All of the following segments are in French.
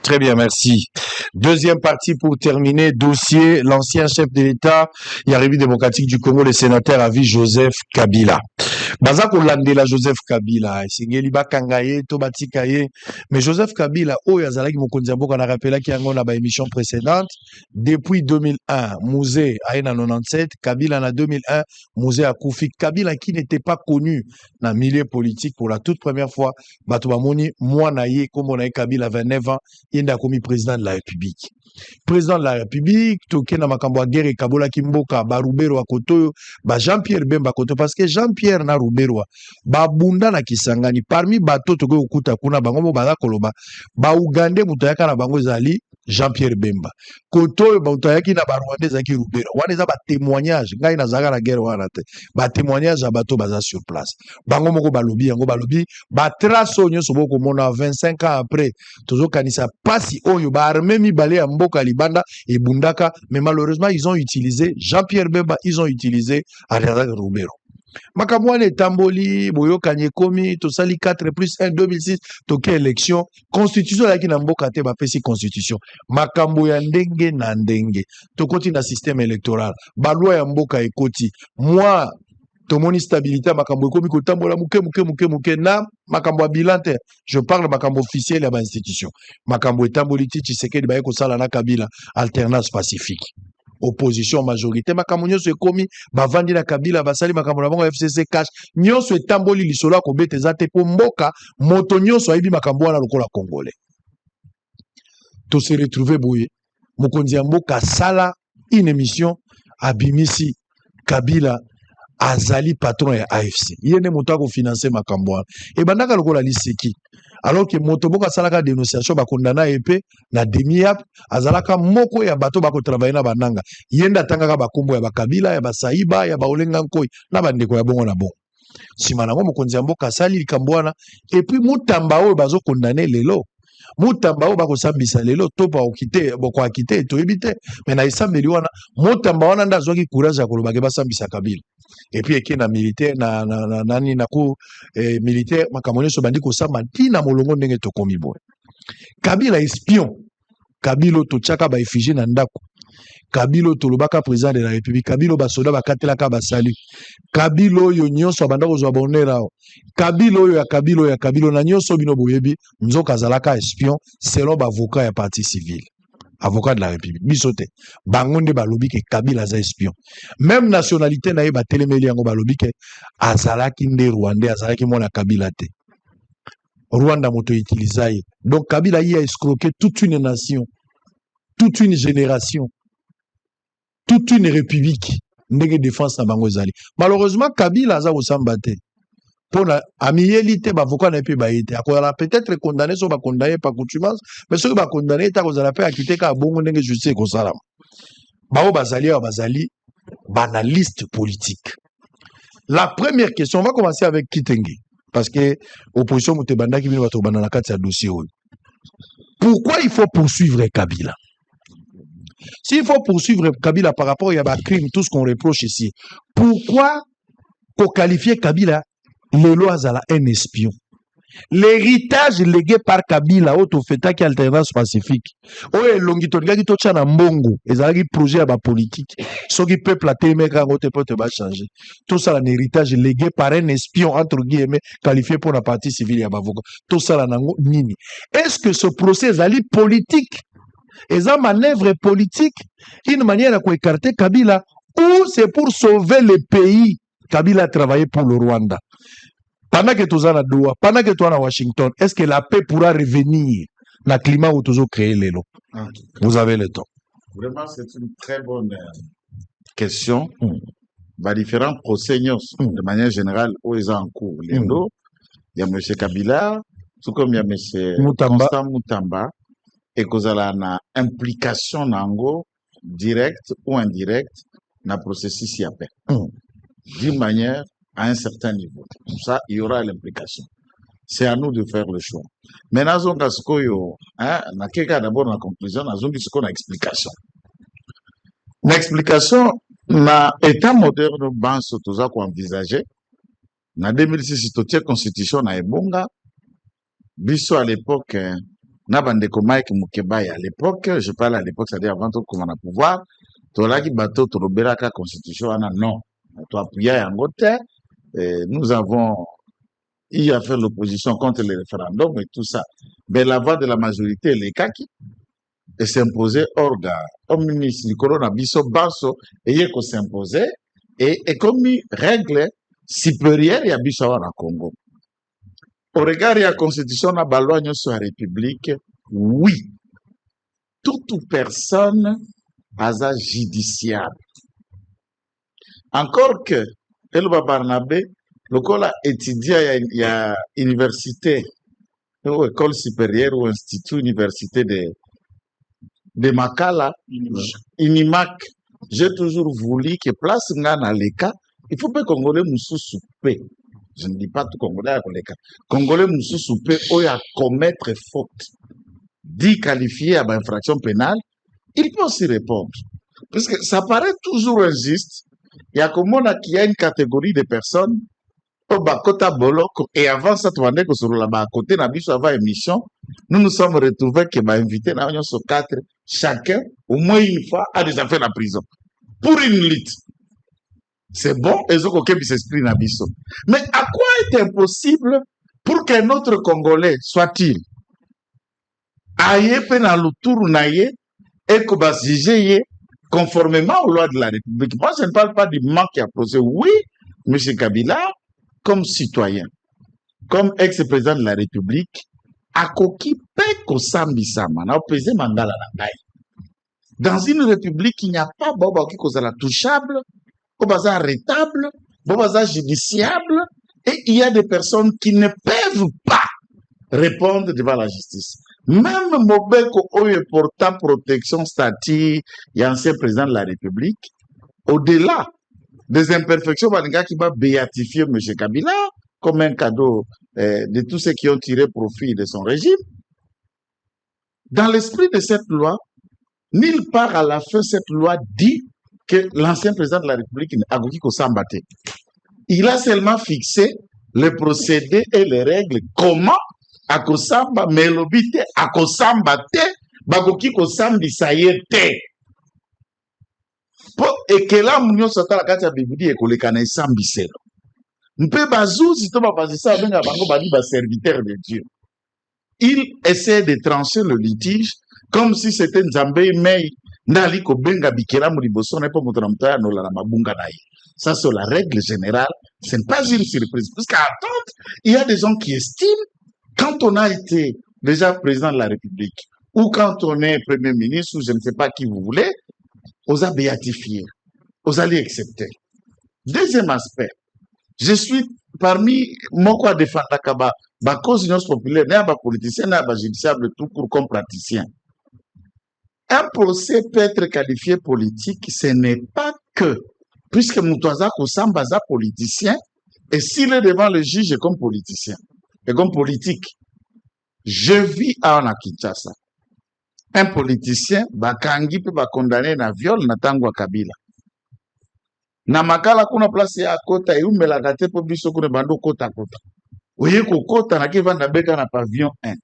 Très bien, merci. Deuxième partie pour terminer, dossier, l'ancien chef de l'État, il y a République démocratique du Congo, le sénateur à vie Joseph Kabila. Baza kolandela Joseph Kabila, singeli bakanga ye to batika ye, mais Joseph Kabila oyo azalaki mokonzi ya mboka na rappelaki yango na ba émission précédente depuis 2001, Mouzé a na 97, Kabila na 2001, Mouzé a Koufi. Kabila qui n'était pas connu dans le milieu politique pour la toute première fois, bato bamoni mwana ye kombo na ye Kabila 29 ans, il a commis président de la République. Président de la République, toke na makambo ya guerre kabola kimboka ba Rubero akoto ba Jean-Pierre Bemba koto parce que Jean-Pierre na Rubero ba bunda na Kisangani parmi bato toke okuta kuna bango mo baza koloba ba Ugandais mutayaka na bango zali Jean-Pierre Bemba koto ba utayaki na ba Rwandais zaki Rubero wana za ba témoignage ngai na zaka na guerre wana te ba témoignage ya bato baza sur place bango moko balobi yango balobi ba trace nyonso boko mona 25 ans après tozo kanisa pasi oyo ba armée mibale ya mboka libanda et bundaka mais malheureusement ils ont utilisé Jean-Pierre Bemba, ils ont utilisé Ariadne Rubero. Makamwane Tamboli, Boyo Kanyekomi, Tosali 4 plus 1 2006, toke élection, constitution la ki na mboka te ba pesi constitution. Makambo ya ndenge na ndenge. Tokoti na système électoral. Ba loi ya mboka ekoti. Moi tomoni stabilité makambo ekomi kotambola muke na makambo ya bilan te. Je parle makambo officiel ya ba institution. Makambo etamboli ti Tshisekedi ba ko sala na Kabila alternance pacifique. Opposition majorité makambo nyonso ekomi bavandi na Kabila basali makambo na bango FCC cash nyonso etamboli lisolo ko beteza te po mboka moto nyonso ayibi makambo wana lokola congolais. To se retrouver boye mokonzi ya mboka sala une émission abimisi Kabila azali patron ya AFC. Yene moto ako financer makambo wana. E bandaka lokola liseki. Alors que moto boka salaka dénonciation ba kondana epé na demi-ap azalaka moko ya bato bako travailler na bananga. Yenda tangaka ba kombo ya ba Kabila ya ba Saiba ya ba Olenga Nkoi na bandeko ya bongo na bongo. Sima nango mokonzi ya mboka sali likambo wana et puis mutamba oyo bazo condamner lelo. Mutamba oyo bako sambisa lelo topa okite boko akite to ebite mais na isambeli wana mutamba wana nda zoki courage ya koloba ke ba sambisa Kabila. Et puis eki na militaire nani na ko militaire makamoni so bandi ko samba tina molongo ndenge to komi boy. Kabila espion. Kabilo to chaka ba effigie na ndako. Kabilo to lobaka président de la République. Kabilo ba soda ba katelaka ba salut. Kabilo yo nyonso banda ko zo bonera. Kabilo ya Kabilo na nyonso bino boyebi nzoka zalaka espion selon ba avocat ya parti civil. Avocat de la République. Bisote. Bangonde balobi ke Kabila za espion. Même nationalité na ye ba telemeli yango balobi ke azalaki nde Rwandais, azalaki mona Kabila te. Rwanda moto utilisaye. Donc Kabila y a escroqué toute une nation, toute une génération, toute une république. Ndenge défense na bango ezali. Malheureusement Kabila aza osamba te. Pona amiyelité ba avocat na pe ba été. Akola peut-être condamné so ba condamné par contumace, mais so ba condamné ta kozala pe akité ka bongo ndenge justice ko sala. Bao bazali ya bazali banaliste politique. La première question, on va commencer avec Kitenge. Parce que l'opposition Moutebanda qui vient de battre na kati ya dossier. Pourquoi il faut poursuivre Kabila? S'il faut poursuivre Kabila par rapport à des crimes, tout ce qu'on reproche ici, pourquoi pour qualifier Kabila, les lois à un espion? L'héritage légué par Kabila, autofeta qui alternance pacifique. Oye, longitonga qui tocha na mbongo, ezalaki projet à ba politique. Ce qui peuple a témé quand on peut pas changer. Tout ça, un héritage légué par un espion, entre guillemets, qualifié pour la partie civile à Bavoka. Tout ça, là, nini. Est-ce que ce procès est politique? Est-ce une manœuvre politique? Une manière à écarter Kabila? Ou c'est pour sauver le pays? Kabila a travaillé pour le Rwanda. Pendant que tu es à Doha, pendant que tu es à Washington, est-ce que la paix pourra revenir dans le climat où tu as créé les lots? Vous avez le temps. Vraiment, c'est une très bonne question. Bah, différents procès, de manière générale, où ils sont en cours. Les lots, il y a M. Kabila, tout comme il y a M. Constant Moutamba, et qu'il y a une implication directe ou indirecte dans le processus IAPE. D'une manière, à un certain niveau. Pour ça, il y aura l'implication. C'est à nous de faire le choix. Maintenant, on a d'abord la conclusion, on a une explication. L'explication, na état moderne, ban sotoza ko envisager. Na 2006, c'était constitution na ebonga. Biso à l'époque, na bandeko Mike Mukebaya à l'époque, je parle à l'époque, c'est-à-dire avant tout comme on a pouvoir, tolaki bateau tolobelaka constitution wana non. To appuyer yango te. Nous avons eu à faire l'opposition contre le référendum et tout ça. Mais la voix de la majorité, les kaki, et s'imposer orga. Comme ministre Corona Biso Basso, et qu'on s'imposer, et comme règle supérieure, il y a Biso à Congo. Au regard de la constitution, na baloi sur la République, oui. Toute personne a judiciaire. Encore que, Elba Barnabé, le col a étudié, il y a université, ou école supérieure, ou institut université de Makala, Inimac. J'ai toujours voulu que place ngana leka, il faut pas Congolais moussou soupe. Je ne dis pas tout Congolais à leka. Congolais moussou soupe, ou à commettre faute, dit qualifié à infraction pénale, il peut aussi répondre. Parce que ça paraît toujours injuste. Il y a comme qu'il y a une catégorie de personnes au Bakota Boloko et avant ça, tu vois que sur la bas à côté, avant émission, nous nous sommes retrouvés que invité dans sur 4, chacun, au moins une fois, a déjà fait la prison. Pour une lutte. C'est bon, et ce qui s'exprime dans Bisso. Mais à quoi est impossible pour qu'un autre Congolais soit-il aïe dans le tour naïe et que va juger conformément aux lois de la République. Moi, je ne parle pas du manque qui a posé. Oui, M. Kabila, comme citoyen, comme ex-président de la République, a coquille peko sambisama, n'a pesé mandala la taille. Dans une république, il n'y a pas boba qui cause la touchable, boba arrêtable, boba judiciable, et il y a des personnes qui ne peuvent pas répondre devant la justice. Même Mobeko Oye portant protection statut et ancien président de la République, au-delà des imperfections, Balinga qui va béatifier M. Kabila comme un cadeau de tous ceux qui ont tiré profit de son régime. Dans l'esprit de cette loi, nulle part à la fin, cette loi dit que l'ancien président de la République a Sambate. Il a seulement fixé les procédés et les règles. Comment akosamba melobite akosamba te bakoki kosambisa ye te po ekelamu nyonso atala kati ya biblia ekoleka na esambiselo mpe bazuzi to bapasisa abenga bango bali baserviteur de Dieu. Il essaie de trancher le litige comme si c'était Nzambe mei ndali kobenga bikelamu liboso na po moto na mutaya no la mabunga na ye. Ça c'est la règle générale, ce n'est pas une surprise parce qu'à attendre, il y a des gens qui estiment quand on a été déjà président de la République, ou quand on est Premier ministre, ou je ne sais pas qui vous voulez, on a béatifié, on a accepter. Deuxième aspect, je suis parmi moi défendre la cause populaire, n'est pas politicien, n'est pas judiciable, tout court comme praticien. Un procès peut être qualifié politique, ce n'est pas que, puisque Moutouaza Kosamba est politicien, et s'il est devant le juge comme politicien. Et comme politique, je vis à Kinshasa. Un politicien, bakangi peut condamner na viol na tango Kabila. Na makala kuna place ya kota eumela kate po biso kuna bando kota. Oye ko kota na kivanda beka na pavillon 1.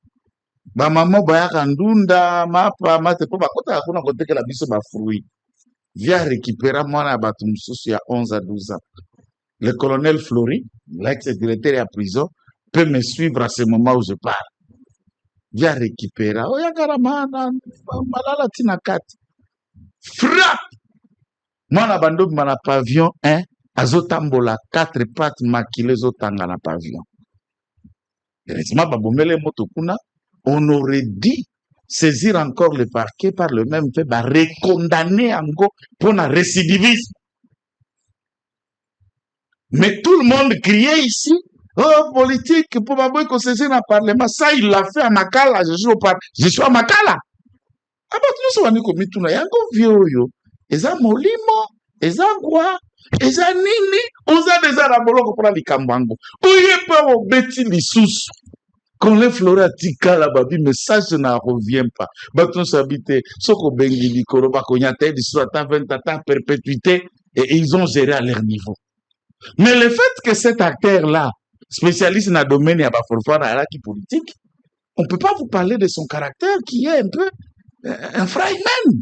Ba mama bayaka ndunda mapa mate po bakota kuna koteke la biso ba fruit. Via récupérer mwana batu mususu ya 11 à 12 ans. Le colonel Flori, l'ex-directeur à prison, peut me suivre à ce moment où je parle. Viens récupérer. Oh, yagara mana, malala tina kati. Frappe! Mana bando mana pavillon 1, azotambola 4 pattes maquillées zotanga na pavillon. Heureusement, babomele moto kuna, on aurait dit saisir encore le parquet par le même fait, recondamner encore pour un récidivisme. Mais tout le monde criait ici, oh, politique, pour m'abouer qu'on saisisse dans le Parlement. Ça, il l'a fait à Makala. Je suis à Makala. Ah, bah, tu sais, on est comme tout le monde. Il y a un vieux, yo. Eza molimo, eza gwa, eza nini, oza déjà la boloko pour la likambango. Oye, pas au bêti l'issous. Quand les fleurs tika la babi, mais ça, je n'en reviens pas. Baton s'habiter, soko bengi likoro, bakonyate, l'issous, à 20 ans, perpétuité, et ils ont géré à leur niveau. Mais le fait que cet acteur-là, spécialiste dans le domaine de la politique, on ne peut pas vous parler de son caractère qui est un peu un fragment.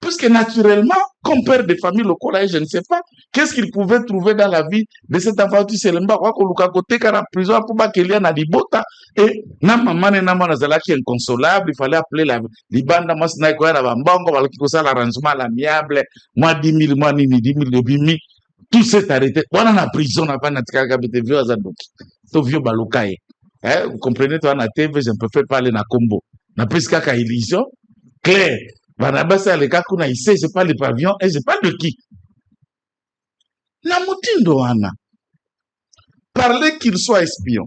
Puisque naturellement, comme père de famille local, je ne sais pas, qu'est-ce qu'il pouvait trouver dans la vie de cet enfant qui s'est lemba, quoi, côté car en prison, pour pas qu'il y ait un libota, et na maman et na maman qui est inconsolable, il fallait appeler la libanda, moi, c'est quoi, la bambongo, alors qu'il faut ça l'arrangement, l'amiable, moi, 10 000, moi, 10 000, de bimi, tout s'est arrêté. On a la prison, on n'a pas notre caractère, vieux azadok, tout vieux balokaye. Vous comprenez, toi, na TV, je ne peux pas parler na combo. Na plus qu'à illusion, clair. Barnabas a le cas qu'on a ici, c'est pas le pavillon, et c'est pas de qui. Na mutindo wana. Parler qu'il soit espion.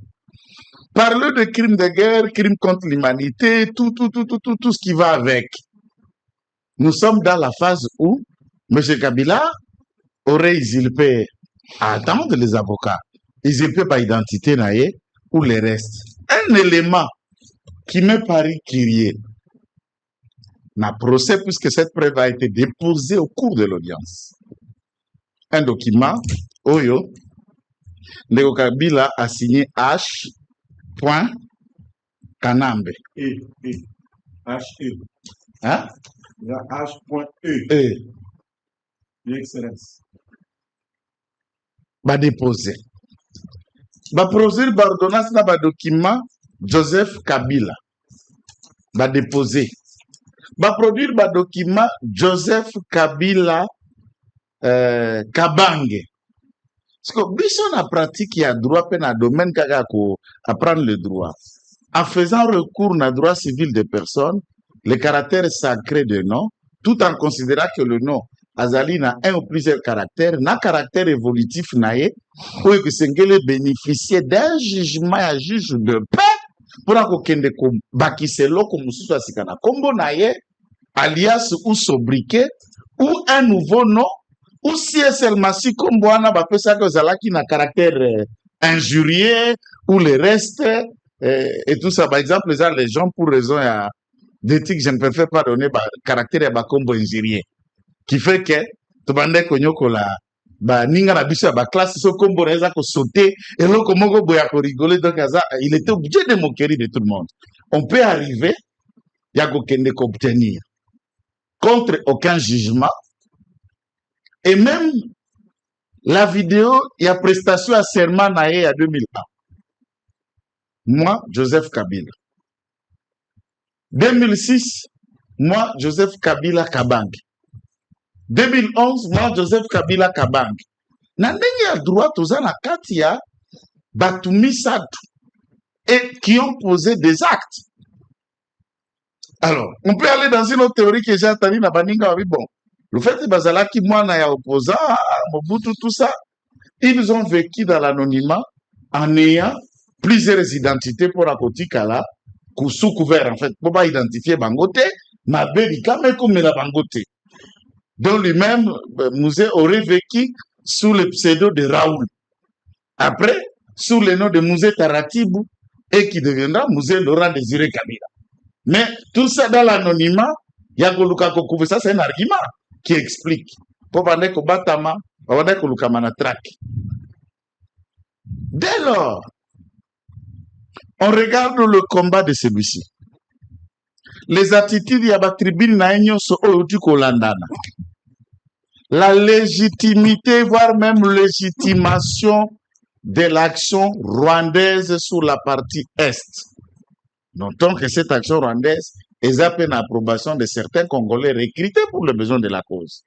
Parler de crimes de guerre, crimes contre l'humanité, tout ce qui va avec. Nous sommes dans la phase où M. Kabila aurait usurpé à attendre les avocats. Usurpé par identité naïe ou les restes. Un élément qui me paraît curieux. Na procès, puisque cette preuve a été déposée au cours de l'audience. Un document, Oyo, Ndeko Kabila a signé H. Kanambe. H.E. Hein? Il y a H.E. L'excellence. Va déposer. Va produire l'ordonnance dans le document Joseph Kabila. Va déposer. Va produire le document Joseph Kabila Kabange. Parce que biso na pratique ya droit pe na domaine kaka ko apprendre le droit. En faisant recours na droit civil des personnes, le caractère sacré de nom, tout en considérant que le nom azali na un ou plusieurs caractères, na caractère évolutif nae, pour que sengele bénéficier d'un jugement à juge de paix, pour qu'on kende ko bakiselo ko mususu asikana kombo nae, alias ou sobriquet, ou un nouveau nom, ou si seulement si kombo ana ba pesa que zalaki na caractère injurieux, ou le reste, et tout ça. Par exemple, les gens pour raison d'éthique, je ne préfère pas donner caractère à kombo injurieux. Qui fait que, tu vas dire que la ninga na biso ba classe so kombo reza ko sauter et là comme go boya ko rigoler donc il était obligé de moquerie de tout le monde. On peut arriver ya ko kende ko obtenir contre aucun jugement et même la vidéo il y a prestation à serment naé à 2001. Moi Joseph Kabila. 2006 moi Joseph Kabila Kabange. 2011, moi, Joseph Kabila Kabang. Nandenge a droit aux anakatia Batumi Sadou et qui ont posé des actes. Alors, on peut aller dans une autre théorie que j'ai entendue dans Baninga. Bon, le fait que Bazala qui moi n'a opposant, Mobutu, tout ça, ils ont vécu dans l'anonymat en ayant plusieurs identités pour la Kotikala, sous couvert en fait, pour pas identifier Bangote, ma belle, comme la Bangote. Dont lui-même, Mouzé aurait vécu sous le pseudo de Raoul. Après, sous le nom de Mouzé Taratibou, et qui deviendra Mouzé Laurent Désiré Kabila. Mais tout ça dans l'anonymat, Yagoluka Kokouve, ça c'est un argument qui explique. Pour parler que Batama, on va dire que Lukamana traque. Dès lors, on regarde le combat de celui-ci. Les attitudes, il y a des tribunes sont landana. La légitimité, voire même légitimation de l'action rwandaise sur la partie Est. Notons que cette action rwandaise est à peine l'approbation de certains Congolais recrutés pour le besoin de la cause.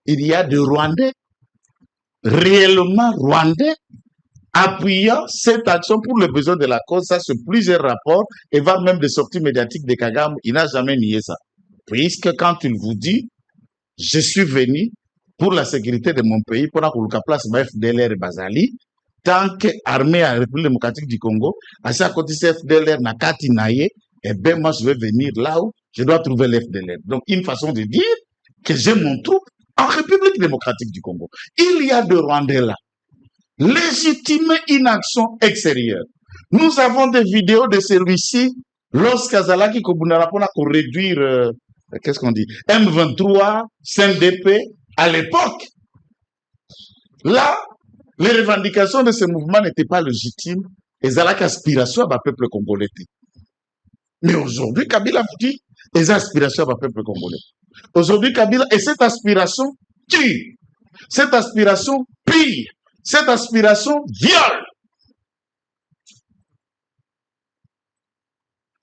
Il y a des Rwandais, réellement Rwandais, appuyant cette action pour le besoin de la cause, ça sur plusieurs rapports, et va même des sorties médiatiques de Kagame, il n'a jamais nié ça. Puisque quand il vous dit, je suis venu pour la sécurité de mon pays, pour la place FDLR et Bazali, tant que armée à la République démocratique du Congo, à chaque côté FDLR n'a qu'à tinailler, eh bien moi je vais venir là où je dois trouver l'FDLR. Donc une façon de dire que j'ai mon troupe en République démocratique du Congo. Il y a de Rwandais là. Légitimer une action extérieure. Nous avons des vidéos de celui-ci lorsqu'Azalaki Kobunarapona pour réduire, qu'est-ce qu'on dit, M23, CNDP, à l'époque. Là, les revendications de ce mouvement n'étaient pas légitimes et Zalaki aspiration à peuple congolais. Mais aujourd'hui, Kabila vous dit, les aspirations du peuple congolais. Aujourd'hui, Kabila, et cette aspiration tue, cette aspiration pille, cette aspiration viole.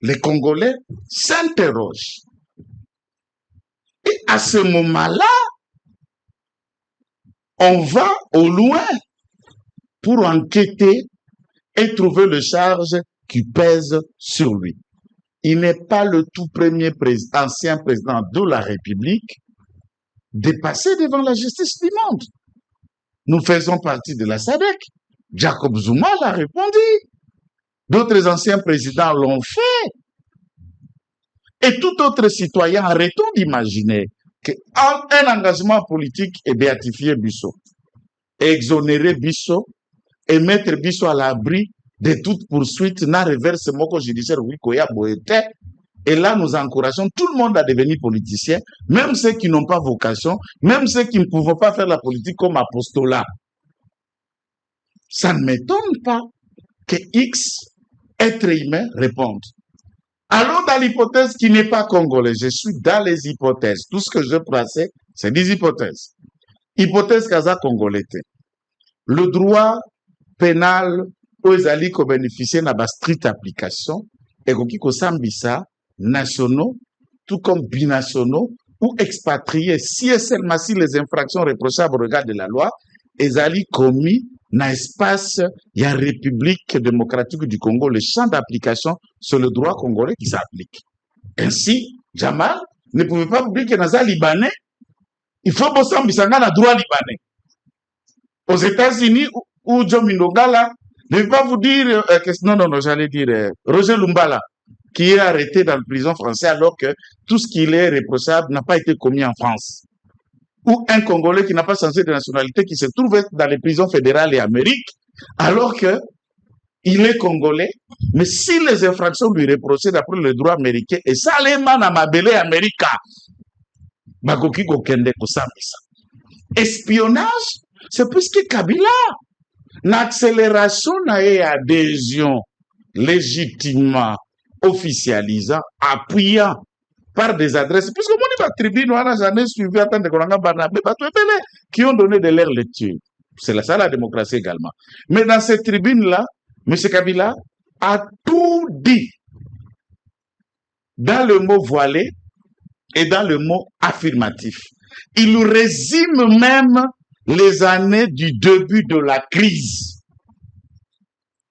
Les Congolais s'interrogent. Et à ce moment-là, on va au loin pour enquêter et trouver le charge qui pèse sur lui. Il n'est pas le tout premier ancien président de la République dépassé devant la justice du monde. Nous faisons partie de la SADC. Jacob Zuma l'a répondu. D'autres anciens présidents l'ont fait. Et tout autre citoyen, arrêtons d'imaginer qu'un engagement politique est béatifié Bisso, exonérer Bisso et mettre Bisso à l'abri de toute poursuite, n'a reverse moko judiciaire, oui, koya boete. Et là, nous encourageons tout le monde à devenir politicien, même ceux qui n'ont pas vocation, même ceux qui ne peuvent pas faire la politique comme apostolat. Ça ne m'étonne pas que X, être humain, réponde. Alors, dans l'hypothèse qui n'est pas congolais, je suis dans les hypothèses. Tout ce que je plaçais, c'est des hypothèses. Hypothèse kaza congolais. Le droit pénal aux alliés qui bénéficient de la stricte application et qui sambisa nationaux, tout comme binationaux ou expatriés, si et seulement si les infractions reprochables au regard de la loi, les alliés commis dans l'espace, il y a République démocratique du Congo, le champ d'application sur le droit congolais qui s'applique. Ainsi, Jamal ne pouvait pas oublier que dans un Libanais, il faut bosser en le droit libanais. Aux États-Unis, où John Mindongala, je ne vais pas vous dire, non, j'allais dire, Roger Lumbala, qui est arrêté dans la prison française alors que tout ce qui est reprochable n'a pas été commis en France. Ou un Congolais qui n'a pas changé de nationalité, qui se trouve dans les prisons fédérales et Amérique, alors que il est Congolais, mais si les infractions lui reprochées d'après le droit américain, et ça, les man à Mabélé América, Bagoki Gokende Kosambisa. Espionnage, c'est plus que Kabila. L'accélération et adhésion légitimement officialisant, appuyant par des adresses, puisque mon tribune, on n'a jamais suivi attendre qu'on a Barnabé, qui ont donné de leur lecture. C'est ça la démocratie également. Mais dans cette tribune-là, M. Kabila a tout dit dans le mot voilé et dans le mot affirmatif. Il résume même les années du début de la crise.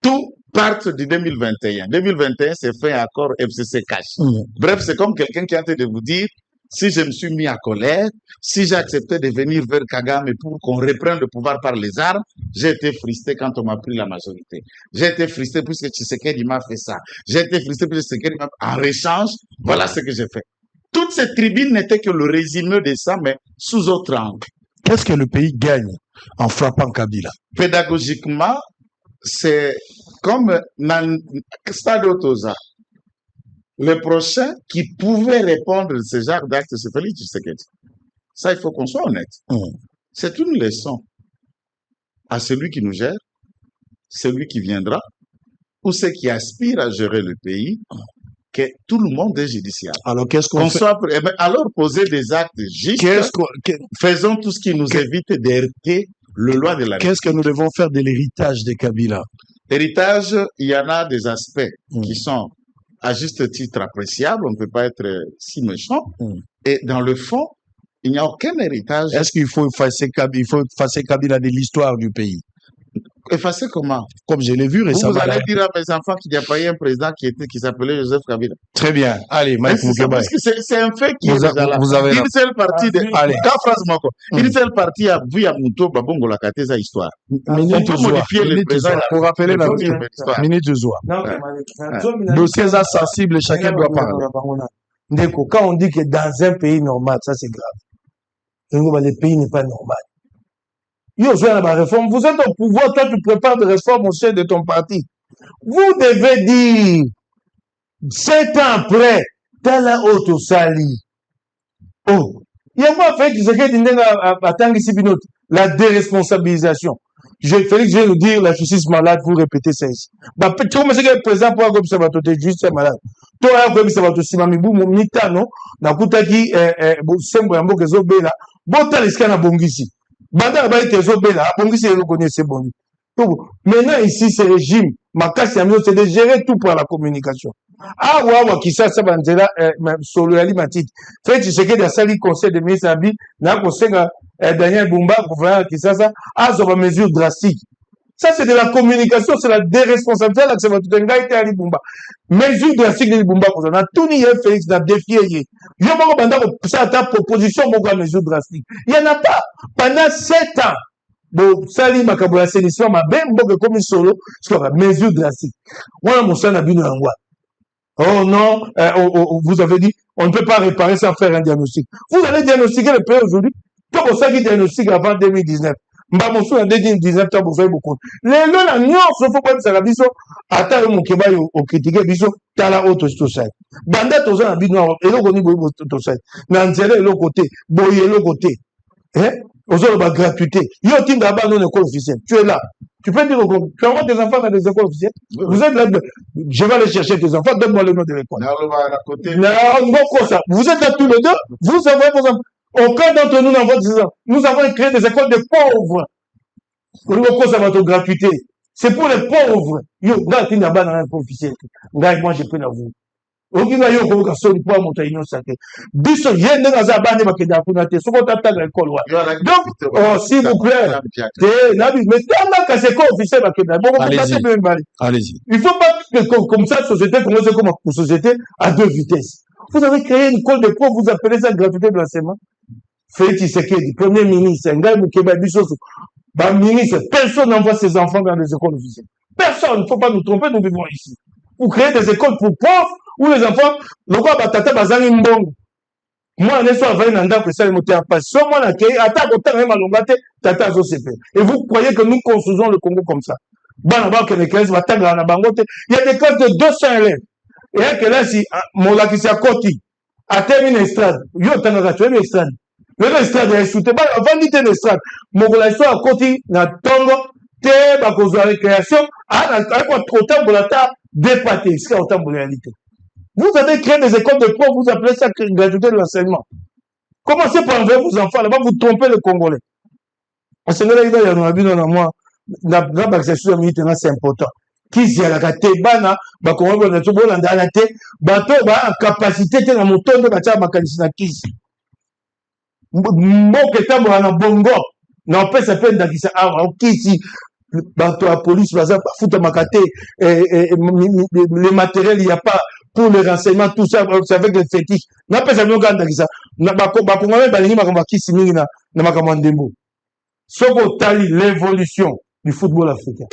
Tout part de 2021. 2021, c'est fait un accord FCC cash. Bref, c'est comme quelqu'un qui est en train de vous dire, si je me suis mis à colère, si j'ai accepté de venir vers Kagame pour qu'on reprenne le pouvoir par les armes, j'ai été frustré quand on m'a pris la majorité. J'ai été frustré puisque Tshisekedi m'a fait ça. J'ai été frustré puisque Tshisekedi m'a fait... En échange, voilà ce que j'ai fait. Toute cette tribune n'était que le résumé de ça, mais sous autre angle. Qu'est-ce que le pays gagne en frappant Kabila? Pédagogiquement, c'est comme dans Stade Otoza. Le prochain qui pouvait répondre à ce genre d'acte, c'est Félix Tshisekedi. Ça, il faut qu'on soit honnête. C'est une leçon à celui qui nous gère, celui qui viendra, ou ceux qui aspirent à gérer le pays, que tout le monde est judiciaire. Alors, qu'est-ce qu'on fait? Alors, poser des actes justes, faisons tout ce qui nous évite d'hériter le loi de la vie. Qu'est-ce que nous devons faire de l'héritage de Kabila? L'héritage, il y en a des aspects qui sont à juste titre appréciables, on ne peut pas être si méchant. Et dans le fond, il n'y a aucun héritage. Est-ce qu'il faut effacer Kabila de l'histoire du pays? Effacer comment? Comme je l'ai vu récemment. Vous allez dire à mes enfants qu'il n'y a pas eu un président qui s'appelait Joseph Kabila. Très bien. Allez, Mike Moukeba. Parce que c'est un fait qui est déjà là. Vous avez une seule partie de... Allez. Une seule partie a vu à Mouto, Babongo, la Kateza histoire. Minute de joie. Pour rappeler la minute de joie. Dossiers sensibles, chacun doit parler. Quand on dit que dans un pays normal, ça c'est grave. Le pays n'est pas normal. Vous êtes au pouvoir, toi tu prépares des réformes au sein de ton parti. Vous devez dire, 7 ans après, t'as la haute au sali. Oh, il y a quoi fait la déresponsabilisation. Félix, je vais nous dire la justice malade, vous répétez ça ici. Comment c'est que le président pour juste malade? toya koyebisa bato nsima mibu mitano nakutaki sembo ya mboka ezobela botala esika na bongisi banda na baite ezobela abongisi eloko nini esebongi. Maintenant ici ce régime makasi yango c'est de gérer tout par la communication. Awa kisasa banzela solo ya limatiti fait Tshisekedi asali conseil de ministre abi na kosenga Daniel Bumba gouverneur kisasa azoba mesures drastiques. Ça, c'est de la communication, c'est la déresponsabilité. Là, c'est votre dengaïté à Libumba. Mesure drastique de Libumba, on a tout nié, Félix, n'a défié. Il y a ça ta proposition, mon mesure drastique. Il n'y en a pas. Pendant 7 ans, bon, ça, il m'a kaboué l'assainissement, ma ben, bon, comme une solo, c'est quoi, mesure drastique. Moi, mon sang n'a bien un roi. Oh non, vous avez dit, on ne peut pas réparer sans faire un diagnostic. Vous allez diagnostiquer le pays aujourd'hui. Tout pour ça qui diagnostique avant 2019. Mbamosu en 2019 temps bozoy beaucoup les lois la nyonso faut pas ça la biso ata yo mokeba yo critiquer biso tala auto to sai banda toza na bino eloko ni boyo to sai na nzela eloko côté boye eloko côté ozo ba gratuité yo tinga ba non école officielle tu es là tu peux dire tu envoies tes enfants dans des écoles officielles vous êtes là je vais aller chercher tes enfants donne-moi le nom de l'école vous êtes là tous les deux vous envoyez vos enfants. Aucun d'entre nous n'envoie des enfants. Nous avons créé des écoles de pauvres. Gratuité. C'est pour les pauvres. Yo, moi, j'ai pris la vous. Donc, s'il vous plaît, allez-y. Il faut pas que comme ça, société commence comme une société à 2 vitesses. Vous avez créé une école de pauvres, vous appelez ça gratuité de l'enseignement. Félix Tshisekedi, premier ministre, ministre, personne n'envoie ses enfants dans les écoles officielles. Personne, il ne faut pas nous tromper, nous vivons ici. Vous créez des écoles pour pauvres, où les enfants, le roi Batata Bazani Mbongo. Moi, je suis avec un andam que ça, moi, Tata Zosepe. Et vous croyez que nous construisons le Congo comme ça? Il y a des classes de 200 élèves. Et que là, si mon lac ici à côté, a terminé l'estrade, yo t'en as tué l'estrade. L'estrade est soutenu, avant d'être l'estrade, mon relation à côté, na tongo, te, ba cause de la récréation, à quoi trop temps pour la table, dépaté, c'est autant pour la réalité. Vous avez créé des écoles de pauvres, vous appelez ça gratuité de l'enseignement. Commencez par enlever vos enfants, là-bas, vous trompez les Congolais. Parce que là, il y a un moi, c'est important. Kizi ya la te bana ba kongo na tubo landa la te bato ba capacité te na motondo ba tsa makanisi na kizi mboke tambo na bongo na pesa pe ndakisa kizi bato la police baza futa makate les matériels il y a pas pour les renseignements tout ça c'est avec les fétiches na pesa bien ndakisa na ba kongo ba lingi makamba kizi mingi na makamba ndembo soko tali l'évolution du football africain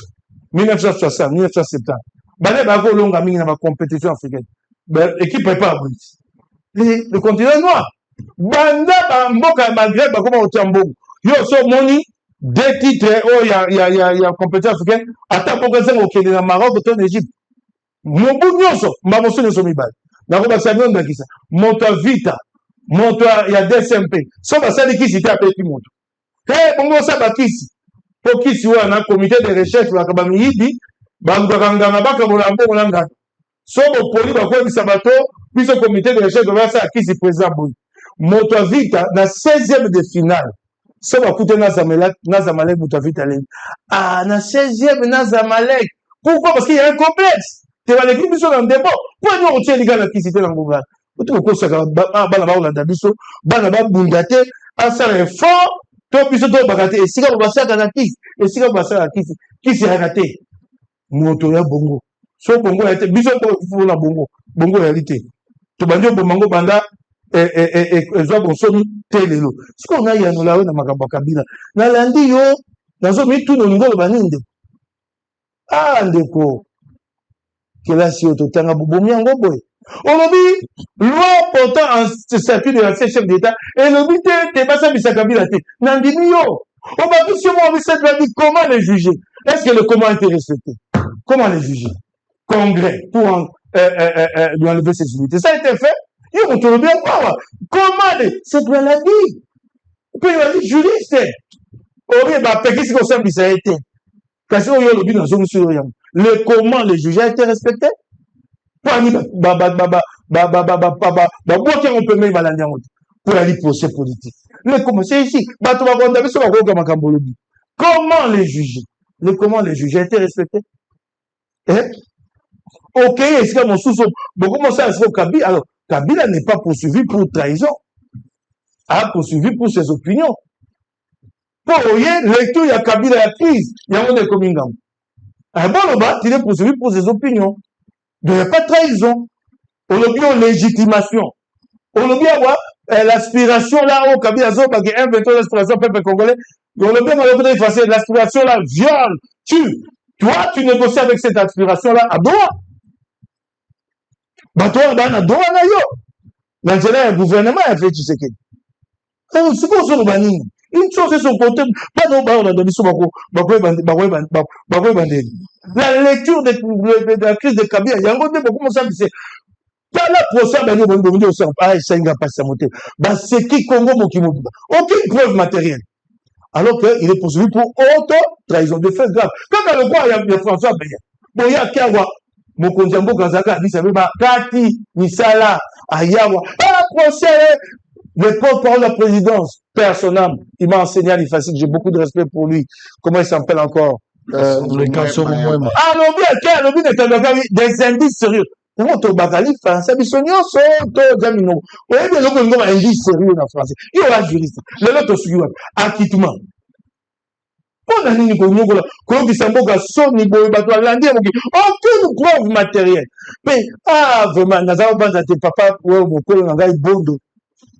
1960, 1970. Bale bako longa mingi na ba compétition africaine. Équipe prépare le continent noir. Banda ba mboka Maghreb ba koma otiambongo. Yo so moni 2 titres ya compétition africaine ata poko sengo okende na Maroc to en Égypte. Mobu nyonso mbamo so nyonso mibale. Na ko ba sabion ndakisa. Moto vita. Moto ya DSMP. So ba sali kisi ta pe moto. Bongo sa ba kisi. Pour qui soit un comité de recherche pour la Kabamidi, Banganga Baka Molambo Molanga. Sobo Poli Bako Sabato, puis ce comité de recherche de ça qui s'y présente. Moto Vita, dans 16e de finale. Sobo Koute Nazamalek, Moto Vita. Ah, dans 16e Nazamalek. Pourquoi? Parce qu'il y a un complexe. Tu vas l'équipe sur un débat. Pourquoi nous retient les gars qui s'étaient dans le gouvernement? Tout le ça, Banaba Dabiso, Banaba Bundate, à ça fort. To biso to bakate esika babasaka na kisi esika babasaka kisi kisi rakate moto ya bongo so bongo ya te biso to funa bongo réalité to banjo bomango banda ezwa bonsomi telelo siko na ya nola na makamba kabila na landi yo nazo mitu no ngolo baninde ndeko kelasi to tanga bobomi yango boy Aujourd'hui, loi portant en statut de l'ancien chef d'État, et le but est de passer à Bissakabila. Nandimio, on va tout sûrement dit comment les juger. Est-ce que le comment a été respecté? Comment les juger? Congrès, pour lui enlever ses unités. Ça a été fait. Ils vont tout bien voir. Comment les... C'est pour la vie. Puis il va dire juriste. Au lieu de payer ce qu'on s'est ça a été. Parce que le comment les juger a été respecté? pour aller on peut même aller pour aller procès politique. Les commencer ici. Comment les juger? Comment les juger? A été respecté? Ok, est-ce que mon sous comment ça est-ce que Kabila? Alors, Kabila n'est pas poursuivi pour trahison. A poursuivi pour ses opinions. Pour lecture, il y a Kabila, il y a crise, il y a un comingam. Un bon là-bas, il est poursuivi pour ses opinions. Donc, il n'y a pas de trahison. On a bien légitimation. On a bien l'aspiration là, au Kabila, parce qu'il y a un béton d'aspiration peuple congolais. On a bien effacer l'aspiration là, viole, tue. Toi, tu négocies avec cette aspiration là à Doha. Bah, toi, à Doha, là, yo. Maintenant, un gouvernement a fait, tu sais que. C'est quoi ça, le une chose c'est son côté, pas non, on a donné son la lecture de la crise de Kabila, il y a un côté, comment ça, c'est pas là pour ça, ça n'a pas monter. C'est qui Congo, aucune preuve matérielle. Alors qu'il est poursuivi pour auto-trahison de fait grave. Quand le roi, il y a François Beya. Bon, il y a Kawa, Mokonjambo Kazaka, dit ça veut pas, Kati, Misala, Ayawa, procès, le porte-parole de la présidence, père son âme, il m'a enseigné à l'IFACIC, j'ai beaucoup de respect pour lui. Comment il s'appelle encore? Le Kassoro Moema. Ah, l'objet est des indices sérieux. Non, tu vas aller faire ça, mais son nom, Jamino. Oui, mais l'autre, un indice sérieux en français. Il y aura un juriste. Le lot, tu acquittement. On a dit que quand il s'en va, son niveau, aucune preuve matérielle. Mais, vraiment, nous avons pas de papa, ou mon père, on a bondo.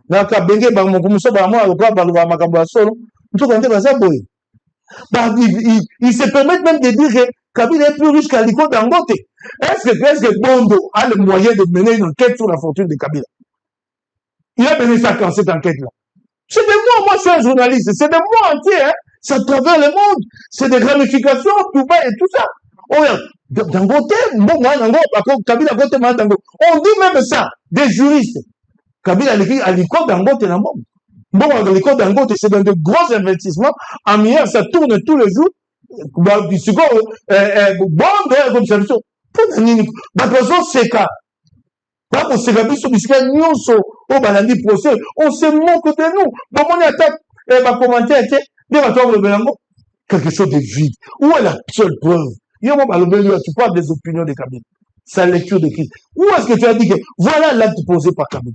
Naka benge ba mo kumuso ba mo alokwa ba ba makambo solo nto konte ba ça boy bah il se permet même de dire que Kabila est plus riche qu'Aliko Dangote. Est-ce que Bondo a le moyen de mener une enquête sur la fortune de Kabila? Il a mené ça quand cette enquête là. C'est de moi je suis un journaliste, c'est de moi entier hein, ça travers le monde, c'est des ramifications tout bas et tout ça. Oh Dangote bon moi Dangote Kabila Dangote Dangote. On dit même ça des juristes. Kabila a l'école Dangote dans le monde. Bon, l'école Dangote, c'est dans de gros investissements. En milliard, ça tourne tous les jours. Bon, comme ça, c'est ça. Quand c'est comme ça, on se moque de nous. Bon, on attaque, commentaire, quelque chose de vide. Où est la seule preuve? Tu parles des opinions de Kabila. Sa lecture de crise. Où est-ce que tu as dit que voilà l'acte posé par Kabila?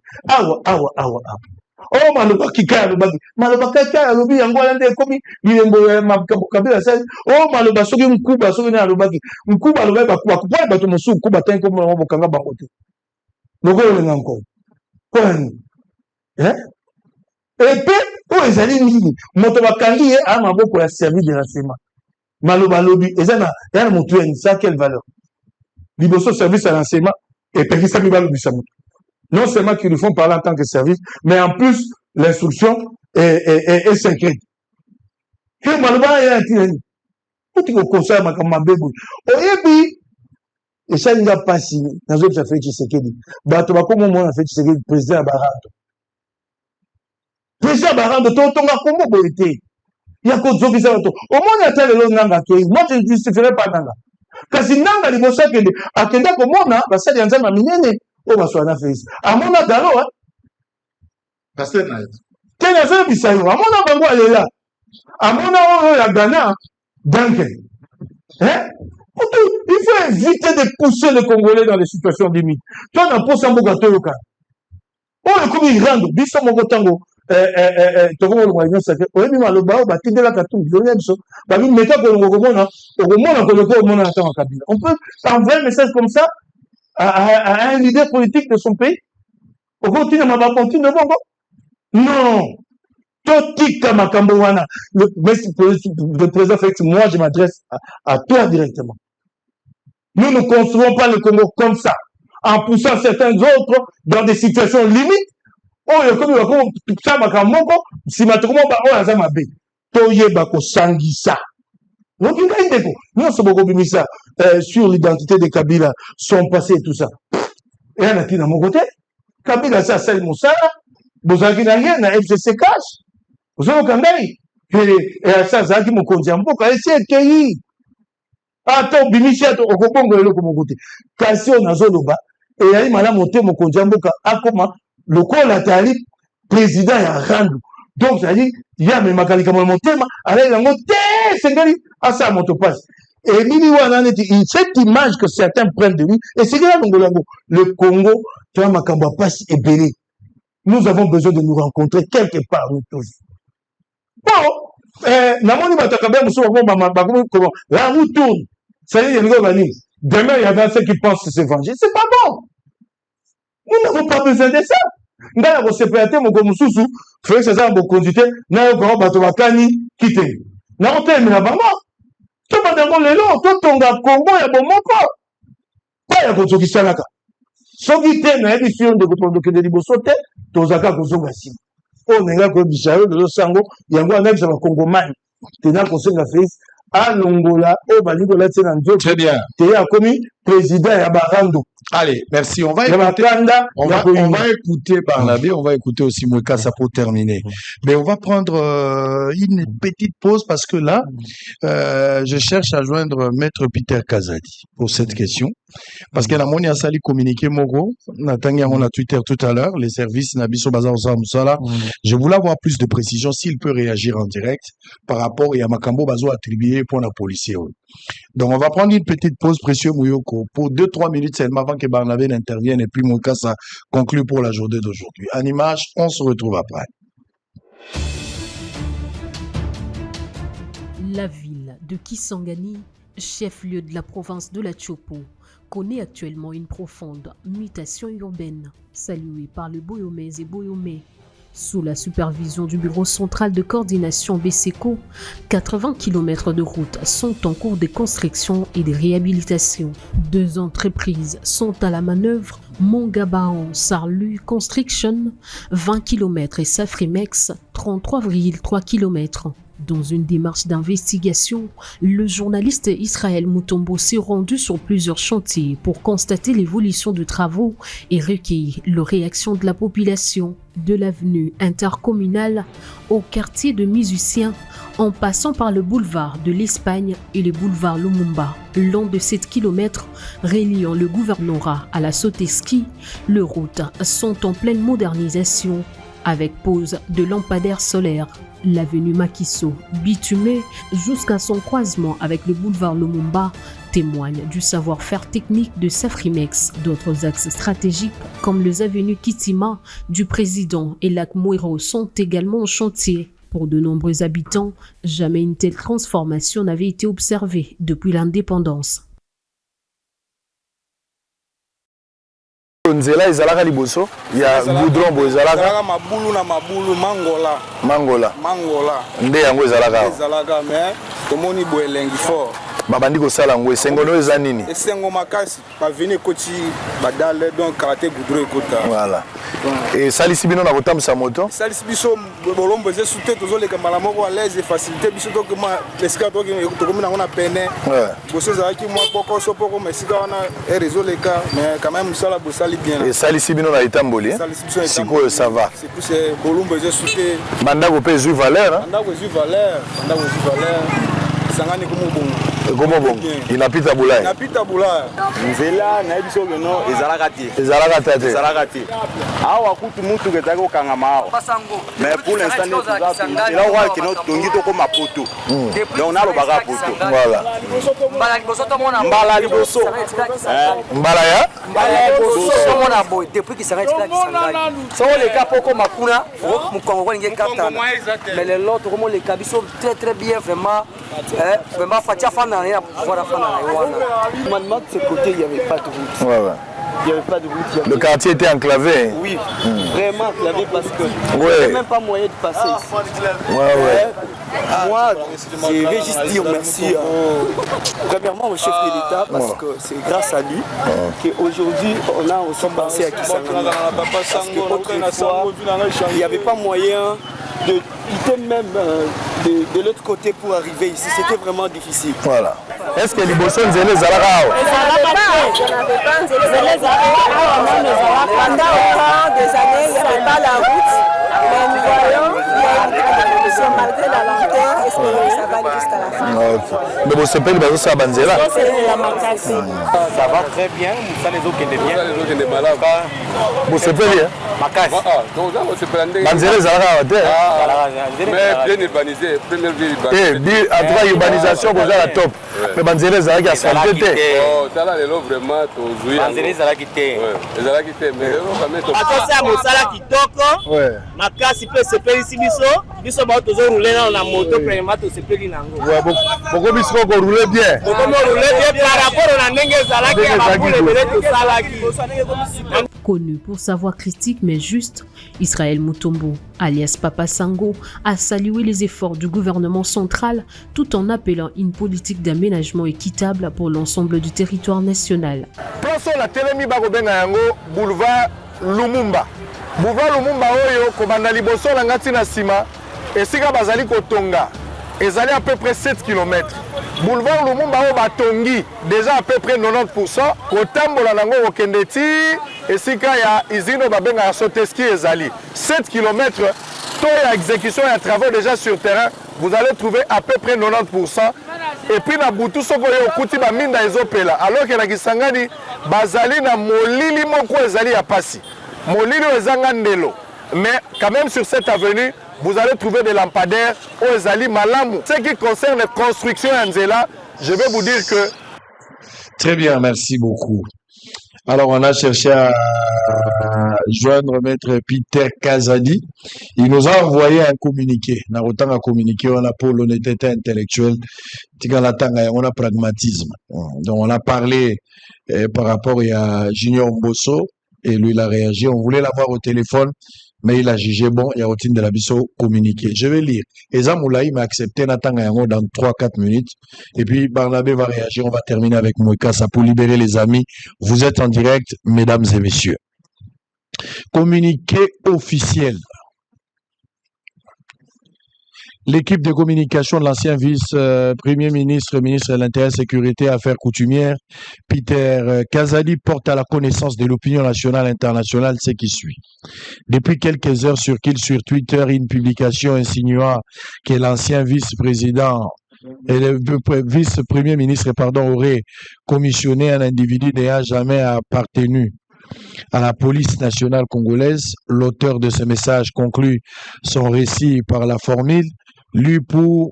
Oh, maloba kika maloba kaka lobi yango alande komi bilembo Kabila sa. Oh, maloba soki mkuba soki na loba ki mkuba loba ba kuba kuba ba to mosu kuba tan ko mo bokanga bango te. Loko le ngako. Et puis o ezali nini moto bakangi a maboko ya service de renseignement. Maloba lobi ezana yana mutu en ça quelle valeur? Liboso service à renseignement et puis ça non seulement qu'ils le font parler en tant que service, mais en plus l'instruction est secrète. Que Maloba est un petit conseil ma mabego. Oyebi et ça n'a pas si dans autres affaires Tshisekedi. Bato ba comme mon affaire Tshisekedi président Baranto. Président Baranto tonga comme boité. Il y a quoi de ça au moins attend le nanga to. Moi je ne justifierai pas nanga. Kasi nanga libosa kende akenda komona basali ya nzambe minene o baswana face amona dalo parce que naït tena fait bisayo amona bango alela amona o ya Ghana donc il faut éviter de pousser les Congolais dans les situations limites. Toi na posa mboka toyoka o le komi rando biso moko tango tokomo lo mwa sake oyebi maloba batindela katumbi donner biso babi meta ko ngo komona ko loko mona ata Kabila. On peut envoyer un message comme ça à un leader politique de son pays. On continue à continue bongo. Non. Totika makambo wana. Le président Félix, moi je m'adresse à toi directement. Nous ne construisons pas le Congo comme ça en poussant certains autres dans des situations limites. Oh, comme ça, makamoko, si matokomo ba o azama be. Toye bako sangisa. Donc il y a une nous sommes beaucoup ça sur l'identité de Kabila, son passé et tout ça. Et on a dit dans mon côté, Kabila ça c'est Moussa, vous avez rien na FCC cash. Vous avez kandai. Et ça zaki mo konjambo ka essayer pays. Ato bimisi ato okobongo eloko mon côté. Kasi on azoloba et yali mala monté mon konjamboka akoma le ko la tali président ya randu donc ça dit il y a même makalika mon motema ala yango té sengeli asa moto passe et nini wana neti cette image que certains prennent de lui et c'est là le Congo tu vois makambo passe et belé nous avons besoin de nous rencontrer quelque part nous tous bon namoni batakabe muso comment la roue tourne ça y est demain il y a ceux qui pensent se venger c'est pas bon nous n'avons pas besoin de ça ngana ko sepéate moko mususu Félix César Bokonzité na yo ko bato bakani kite na otemela bango to bango lelo to tonga Congo ya bomoko pa ya kozokisalaka soki te na yebi siyo ndeko tondokende liboso te tozaka kozonga nsima oyo nenga koyebisa yo lezo sango yango anayebisa bakongomani tena kosenga Félix alongola oyo balingi kolati na nzoto te akomi président ya barando. Allez, merci. On va écouter Barnabé, on va écouter aussi Mwekassa pour terminer. Mais on va prendre une petite pause parce que là, je cherche à joindre Maître Peter Kazadi pour cette question. Parce que la moni a sali communiqué Mogo, Natania on a Twitter tout à l'heure, les services Nabiso Bazar Osamsala. Je voulais avoir plus de précision s'il peut réagir en direct par rapport à Makambo Bazo attribué pour la police. Donc on va prendre une petite pause, précieux Mouyoko, pour 2-3 minutes seulement avant que Barnabé n'intervienne et puis Mwekassa conclue pour la journée d'aujourd'hui. En image, on se retrouve après. La ville de Kisangani, chef-lieu de la province de la Tchopo, connaît actuellement une profonde mutation urbaine, saluée par le Boyomais et Boyomais. Sous la supervision du Bureau central de coordination BSECO, 80 km de routes sont en cours de construction et de réhabilitation. 2 entreprises sont à la manœuvre, Mongabaon Sarlu Construction, 20 km et Safrimex, 33,3 km. Dans une démarche d'investigation, le journaliste Israël Moutombo s'est rendu sur plusieurs chantiers pour constater l'évolution de travaux et recueillir les réactions de la population. De l'avenue intercommunale au quartier de musiciens, en passant par le boulevard de l'Espagne et le boulevard Lumumba. Long de 7 km reliant le gouvernorat à la Soteski, les routes sont en pleine modernisation avec pose de lampadaires solaires. L'avenue Makiso, bitumée jusqu'à son croisement avec le boulevard Lumumba, témoigne du savoir-faire technique de Safrimex. D'autres axes stratégiques, comme les avenues Kitima du président et Lac Mouiro, sont également en chantier. Pour de nombreux habitants, jamais une telle transformation n'avait été observée depuis l'indépendance. Nzela ezalaka liboso ya goudron bo ezalaka mabulu na mabulu mangola nde yango ezalaka mais tomoni bo elengi fort babandi kosala ngo esengo no eza nini esengo makasi baveni ekoti badale donc karaté goudron ekota voilà et salisi bino na kotambusa moto salisi biso bolombo eze sute tozoleka mbala moko à l'aise et facilité biso donc ma esika tokomi nango na pene boso ezalaki mwa poko so poko mais esika wana erezoleka mais quand même mosala bosali bien et salisi bino na etamboli sikoyo ça va c'est plus bolombo eze sute bandako mpe ezwi valeur bandako ezwi valeur sangani kumubongo inapita bulaya nzela na ebiso no ezalaka te awa kutu mutu ketaki kokangama awa mais pour l'instant nzela okoka kino tongi toko mapoto donc nalobaka poto mbala liboso mona boy depuis qui s'arrête là ça on les cas poko makuna mukongo ko ngé katana mais les autres comment les cabisso très bien vraiment fatia fana ya pouvoir fana wana man de ce côté il y avait pas de route il y avait pas de route le quartier était enclavé oui vraiment enclavé parce que il n'y avait même pas moyen de passer moi je vais juste dire merci premièrement au chef de l'État parce que c'est grâce à lui qu'aujourd'hui on a aussi pensé à Kisangani parce qu'autrefois il n'y avait pas moyen de quitter même de l'autre côté pour arriver ici, c'était vraiment difficile. Voilà. Est-ce que les bossons de Zélé Zalaka pendant autant des années, il n'y avait pas la route, mais nous voyons, il y a une évolution malgré la lenteur, et cavale jusqu'à la fin. Mais vous savez, ça banzela. C'est la Makassi. Ça va très bien, ça les autres qui bien. Vous savez, Makassi. banzela ezalaka te. Mais bien urbanisé, première ville urbanisée. En tout cas, urbanisation, vous avez la top. Mais banzela ezalaki ya santé te. Oh, tala lelo vraiment tozwi. Banzela ezalaki te. Ezalaki te, mais lelo quand même atosala mosala kitoko makasi mpe esepelisi biso bao tozoroule nano na moto premièrement tosepeli nango bokomi siko korule bien. bokomi orule bien par rapport na ndenge ezalaki ya bambula ebele tosalaki. Connu pour sa voix critique mais juste, Israël Mutombo, alias Papa Sango, a salué les efforts du gouvernement central tout en appelant une politique d'aménagement équitable pour l'ensemble du territoire national. Place la telemi bakobenga yango boulevard Lumumba. Boulevard Lumumba oyo kobanda liboso na ngati na sima esika bazali kotonga. Ezali à peu près 7 km. Boulevard Lumumba oyo batongi déjà à peu près 90%. Kotambola nango okende ti esika ya izino babenga ya Soteski ezali 7 km. Taux ya exécution et travaux déjà sur terrain, vous allez trouver à peu près 90%. Et puis na butu soko yo kuti ba minda ezopela alors que na Kisangani bazali na molili moko ezali ya pasi. Molili ezanga ndelo. Mais quand même sur cette avenue, vous allez trouver des lampadaires au ezali malamu. Ce qui concerne la construction Anzela, je vais vous dire que Très bien, merci beaucoup. Alors, on a cherché à joindre Maître Peter Kazadi. Il nous a envoyé un communiqué. On a communiqué, on a pour l'honnêteté intellectuelle, on a pragmatisme. Donc, on a parlé par rapport à Junior Mbosso et lui, il a réagi. On voulait l'avoir au téléphone, mais il a jugé bon, il y a routine de la biso communiqué. Je vais lire. Eza Moulaï m'a accepté Natanga Yango dans 3-4 minutes. Et puis Barnabé va réagir. On va terminer avec Moïkassa pour libérer les amis. Vous êtes en direct, mesdames et messieurs. Communiqué officiel. L'équipe de communication de l'ancien vice-premier ministre, ministre de l'Intérieur, Sécurité, Affaires coutumières, Peter Kazadi, porte à la connaissance de l'opinion nationale et internationale ce qui suit. Depuis quelques heures circule sur Twitter une publication insinuant que l'ancien vice-président et le vice-premier ministre, aurait commissionné un individu n'ayant jamais appartenu à la police nationale congolaise. L'auteur de ce message conclut son récit par la formule « Lu pour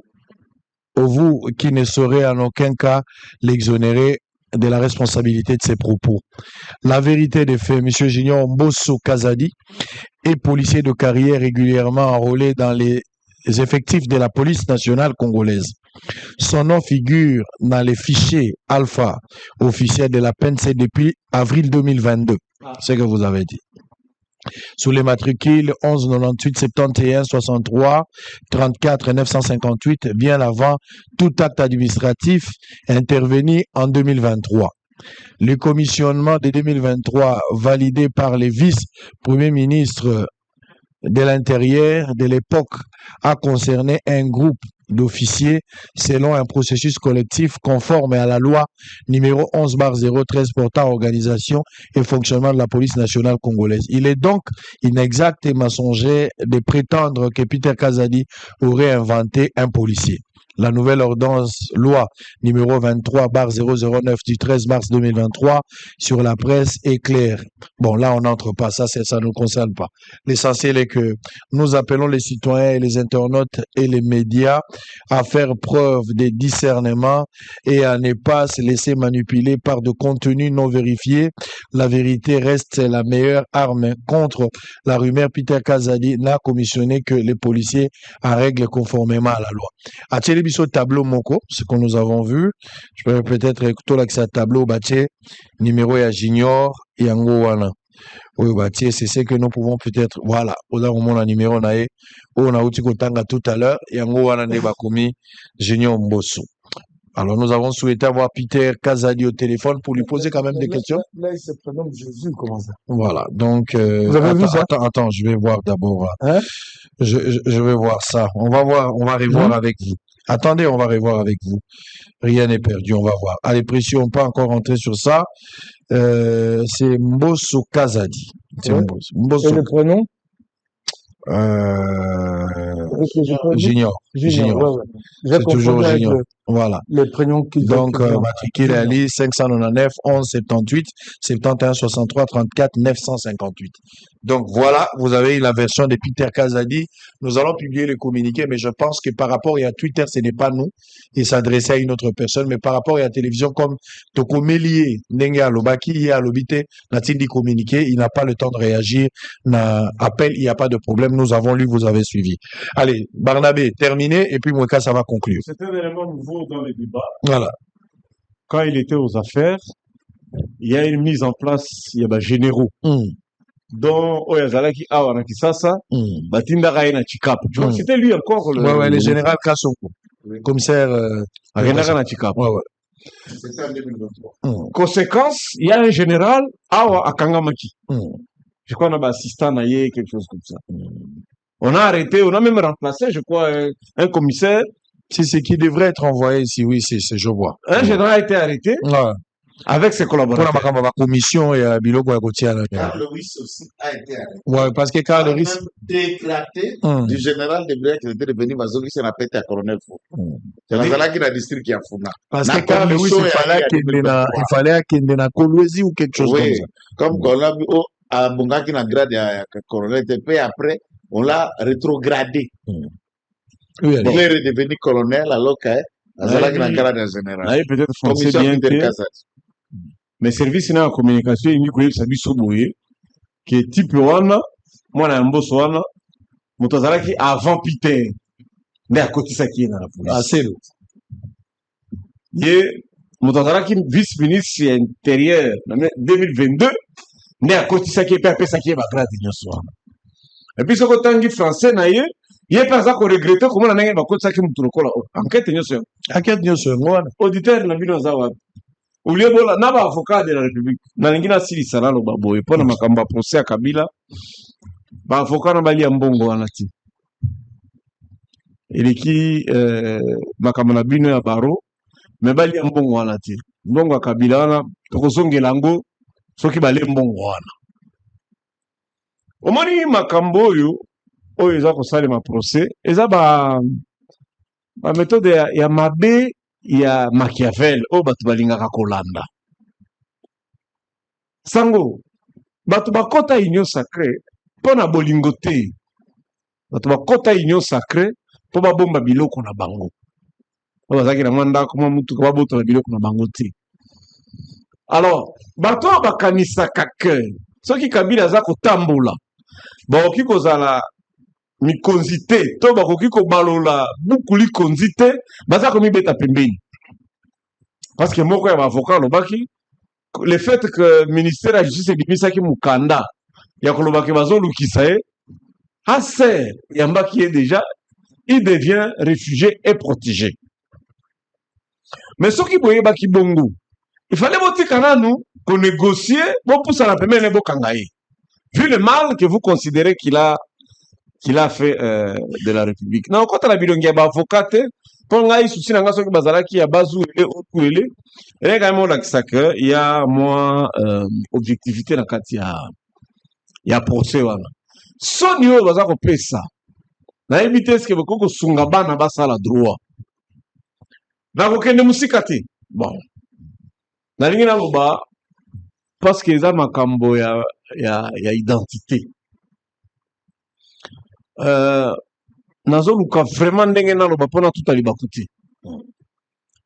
vous qui ne saurez en aucun cas l'exonérer de la responsabilité de ses propos. » La vérité des faits, M. Junior Mbosso Kazadi est policier de carrière régulièrement enrôlé dans les effectifs de la police nationale congolaise. Son nom figure dans les fichiers alpha officiels de la PNC depuis avril 2022. C'est ce que vous avez dit. Sous les matricules 11 98 71 63 34 958, bien avant tout acte administratif intervenu en 2023. Le commissionnement de 2023 validé par les vice-premiers ministres de l'Intérieur de l'époque a concerné un groupe d'officiers selon un processus collectif conforme à la loi numéro 11/013 portant organisation et fonctionnement de la police nationale congolaise. Il est donc inexact et mensonger de prétendre que Peter Kazadi aurait inventé un policier. La nouvelle ordonnance loi numéro 23/009 du 13 mars 2023 sur la presse est claire. Bon, là, on n'entre pas, ça ne nous concerne pas. L'essentiel est que nous appelons les citoyens et les internautes et les médias à faire preuve de discernement et à ne pas se laisser manipuler par de contenus non vérifiés. La vérité reste la meilleure arme contre la rumeur. Peter Kazadi n'a commissionné que les policiers à règle conformément à la loi. Au tableau Moko, ce que nous avons vu, je peux peut-être écouter l'accès à tableau Baché, numéro ya Junior, Yango Wana. Oui, Baché, c'est ce que nous pouvons peut-être, voilà, au moment numéro nae, on a outi kotanga tout à l'heure, Yango Wana ne bakomi, Junior Mbosso. Alors nous avons souhaité avoir Peter Kazadi au téléphone pour lui poser quand même des questions. Là, il se prénomme Jésus, comment ça? Voilà, donc, vous avez vu ça? Attends, je vais voir d'abord. Hein? Je vais voir ça. On va revoir avec vous. Attendez, on va revoir avec vous. Rien n'est perdu, on va voir. Allez, pression, pas encore rentrer sur ça. C'est Mbosso Kazadi. C'est Ouais. Mbosso. Et le prénom? Junior. Junior. Ouais. C'est toujours Junior. Voilà. Les prénoms qu'ils ont. Donc, matricule à l'île 599 11 78 71 63 34 958. Donc, voilà, vous avez la version de Peter Kazadi. Nous allons publier le communiqué, mais je pense que par rapport à Twitter, ce n'est pas nous. Il s'adressait à une autre personne, mais par rapport à la télévision, comme Tokomelier, Nenga Alobaki, Alobite, Natindi communiqué, il n'a pas le temps de réagir. Appel, il n'y a pas de problème. Nous avons lu, vous avez suivi. Allez, Barnabé, terminé, et puis Moueka, ça va conclure. C'est un élément nouveau dans les débats. Voilà. Quand il était aux affaires, il y a une mise en place, il y a des généraux. Dont Oyazalaki Awana Kisasa, Batinda Raina Chikap. Tu vois, c'était lui encore le général Kassoko, commissaire Raina Chikap. C'était en 2023. Conséquence, il y a un général Awa Akangamaki. Je crois qu'on a un assistant naïe, quelque chose comme ça. On a arrêté, on a même remplacé, je crois, un commissaire. C'est ce qui devrait être envoyé ici, oui, c'est je vois. Un général a été arrêté avec ses collaborateurs. Pour la commission et Biloko Agotia. Carl Lewis aussi a été arrêté. Ouais, parce que Carl Lewis. Déclaré du général de Bré qui était devenu Mazovi, c'est la pété à colonel Fou. C'est la Zala qui a district qui a Founa. Parce que Carl Lewis, il fallait qu'il y ait un Kolwezi ou quelque chose comme ça. Comme on l'a vu à Bungaki, na grade à colonel TP, après, on l'a rétrogradé. Il est redevenu colonel alors que Zala qui a grade en général. Peut-être français bien que mes services na communication ni ko yebisa biso boye que type wana mwana ya mboso wana moto azalaki avant Peter nde akotisaki na la police. Aselo ye moto azalaki vice-ministre ya intérieur na 2022 nde akotisaki mpe apesaki ye bagrade nyonso wana. Epuis soki otangi français na ye ye mpe aza koregrete komona ndenge bakotisaki motu lokola enquête nyonso yango wana auditeur na bino aza wapi ulie bola na baavocat de la république nalingi nasilisa naloba boye mpo na makambo ya procès ya kabila baavocat na balia mbongo wana ti eleki makambo na bino ya baro me balia mbongo wana ti mbongo ya kabila wana tokozongela yango soki balie mbongo wana omoni makambo oyo eza kosalema procès eza baméthode ya mabe ya Machiavel oyo bato balingaka kolanda sango bato bakota union sacré mpo na bolingo te bato bakota union sacré mpo babomba biloko na bango oyo bazalaki na mwa ndako mwa mutuka babotola biloko na bango te. Alors bato oyo bakanisaka ke soki Kabila aza kotambola bakoki kozala mikonzi te to bakoki kobalola buku likonzi te baza komibeta pembeni parce que moko ya baavocat alobaki le fait que ministère ya justice ebimisaki mokanda ya kolobaki bazolukisa ye aser yambaki ye déjà il devient réfugié et protégé. Mais soki boyebaki bongo il fallait botika nanu konégocier bopusana pembeni bokanga ye vu le mal que vous considérez qu'il a fait de la République. Non, quand on a bilongi ya avocat pour ngai souci na nga soki bazalaki ya bazuele otuele et quand même on a que il y a moins objectivité na kati ya procès wana. Soni oyo baza ko pesa. Na éviter ce que boko sunga bana basala droit. Na ko kende musika te. Bon. Na lingi na loba parce que eza makambo ya identité. Nazoluka vraiment ndenge naloba mpona tutali bakuti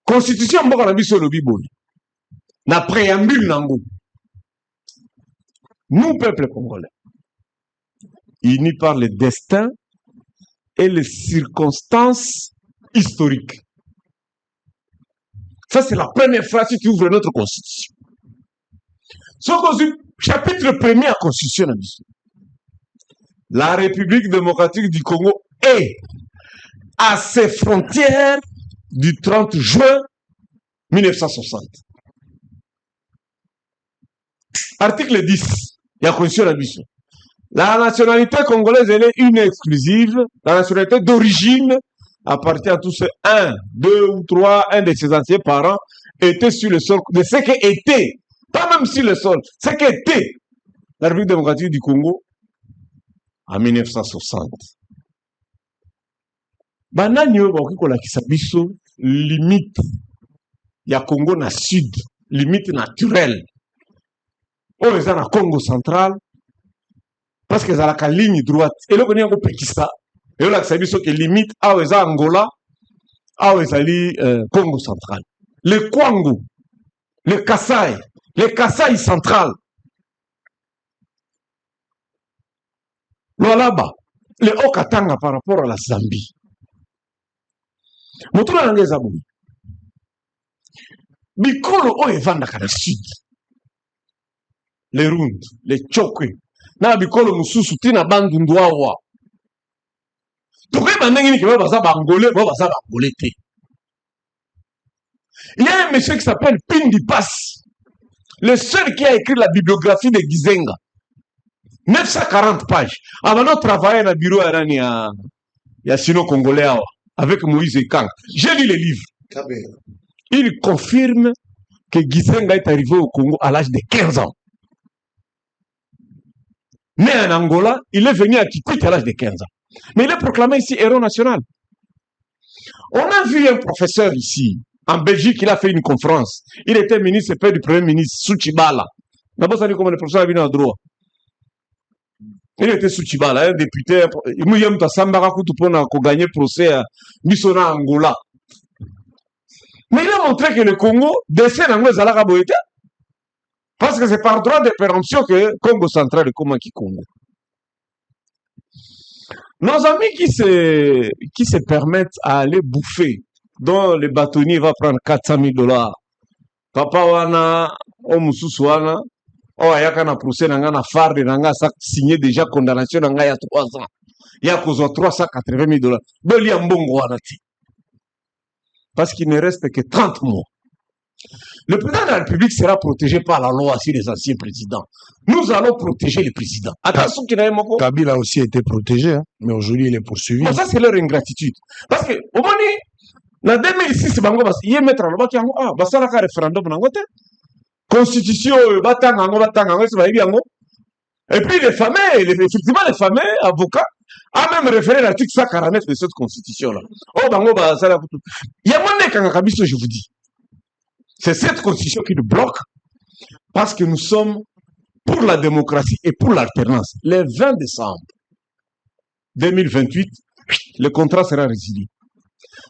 constitution mboka na biso elobi boye na préambule nango nous peuple congolais unis par le destin et les circonstances historiques. Ça c'est la première phrase qui ouvre notre constitution. Chapitre 1er à constitution na biso. La République démocratique du Congo est à ses frontières du 30 juin 1960. Article 10. Il y a constitution la mission. La nationalité congolaise elle est une exclusive. La nationalité d'origine appartient à tous ceux 1, 2 ou 3, un de ses anciens parents était sur le sol de ce qui était, pas même sur le sol, ce qui était la République démocratique du Congo en 1960. banani oyo bakoki kolakisa biso limite ya Congo na sud, limite naturelle oyo eza na Congo central, parce que ezalaka ligne droite eloko nini yakopekisa eyolakisa biso ke limite awa eza Angola, awa ezali Congo central, le Kwango, le Kasai central, Lualaba, le Haut-Katanga par rapport à la Zambie. Motuna nange eza boye bikolo oyo evandaka na sud, le Rundu, le Chokwe na bikolo mosusu tina bandundu awa tokoyeba ndenge nini baza bangolais baza bangolais te. Il y a un monsieur qui s'appelle Pindi Pass, le seul qui a écrit la bibliographie de Gizenga, 940 pages. Avant de travailler dans le bureau ya Sino Congolais avec Moïse Ekang, j'ai lu les livres. Il confirme que Gizenga est arrivé au Congo à l'âge de 15 ans. Né en Angola, il est venu à Kikwit à l'âge de 15 ans. Mais il est proclamé ici héros national. On a vu un professeur ici, en Belgique, il a fait une conférence. Il était ministre, père du premier ministre, Souchibala. D'abord, ça dit comment le professeur a venu en droit. Il était Souchibala, un député. Il m'a dit pour gagner procès à Bissona Angola. Mais il a montré que le Congo décède en Zalaka Boïta. Parce que c'est par droit de péremption que Congo central est comme qui Congo. Nos amis qui se permettent à aller bouffer, dont le bâtonnier va prendre 400 000 $. Papa wana, omususu wana, ayaka na procès nanga na farde nanga signé déjà condamnation nanga ya 3 ans. Ya kozwa 380 000 $. Boli ya mbongo wana ti. Parce qu'il ne reste que 30 mois. Le président de la République sera protégé par la loi sur les anciens présidents. Nous allons protéger les présidents. Attention qu'il y a un mot. Kabila a aussi été protégé, hein, mais aujourd'hui il est poursuivi. Bon, ça c'est leur ingratitude. Parce que au moment en 2006, il y a mettre en bas un référendum dans côté. Constitution, et puis les fameux, effectivement les fameux avocats a même référé l'article 149 de cette constitution-là. Oh, il y a moins de je vous dis. C'est cette constitution qui nous bloque parce que nous sommes pour la démocratie et pour l'alternance. Le 20 décembre 2028, le contrat sera résilié.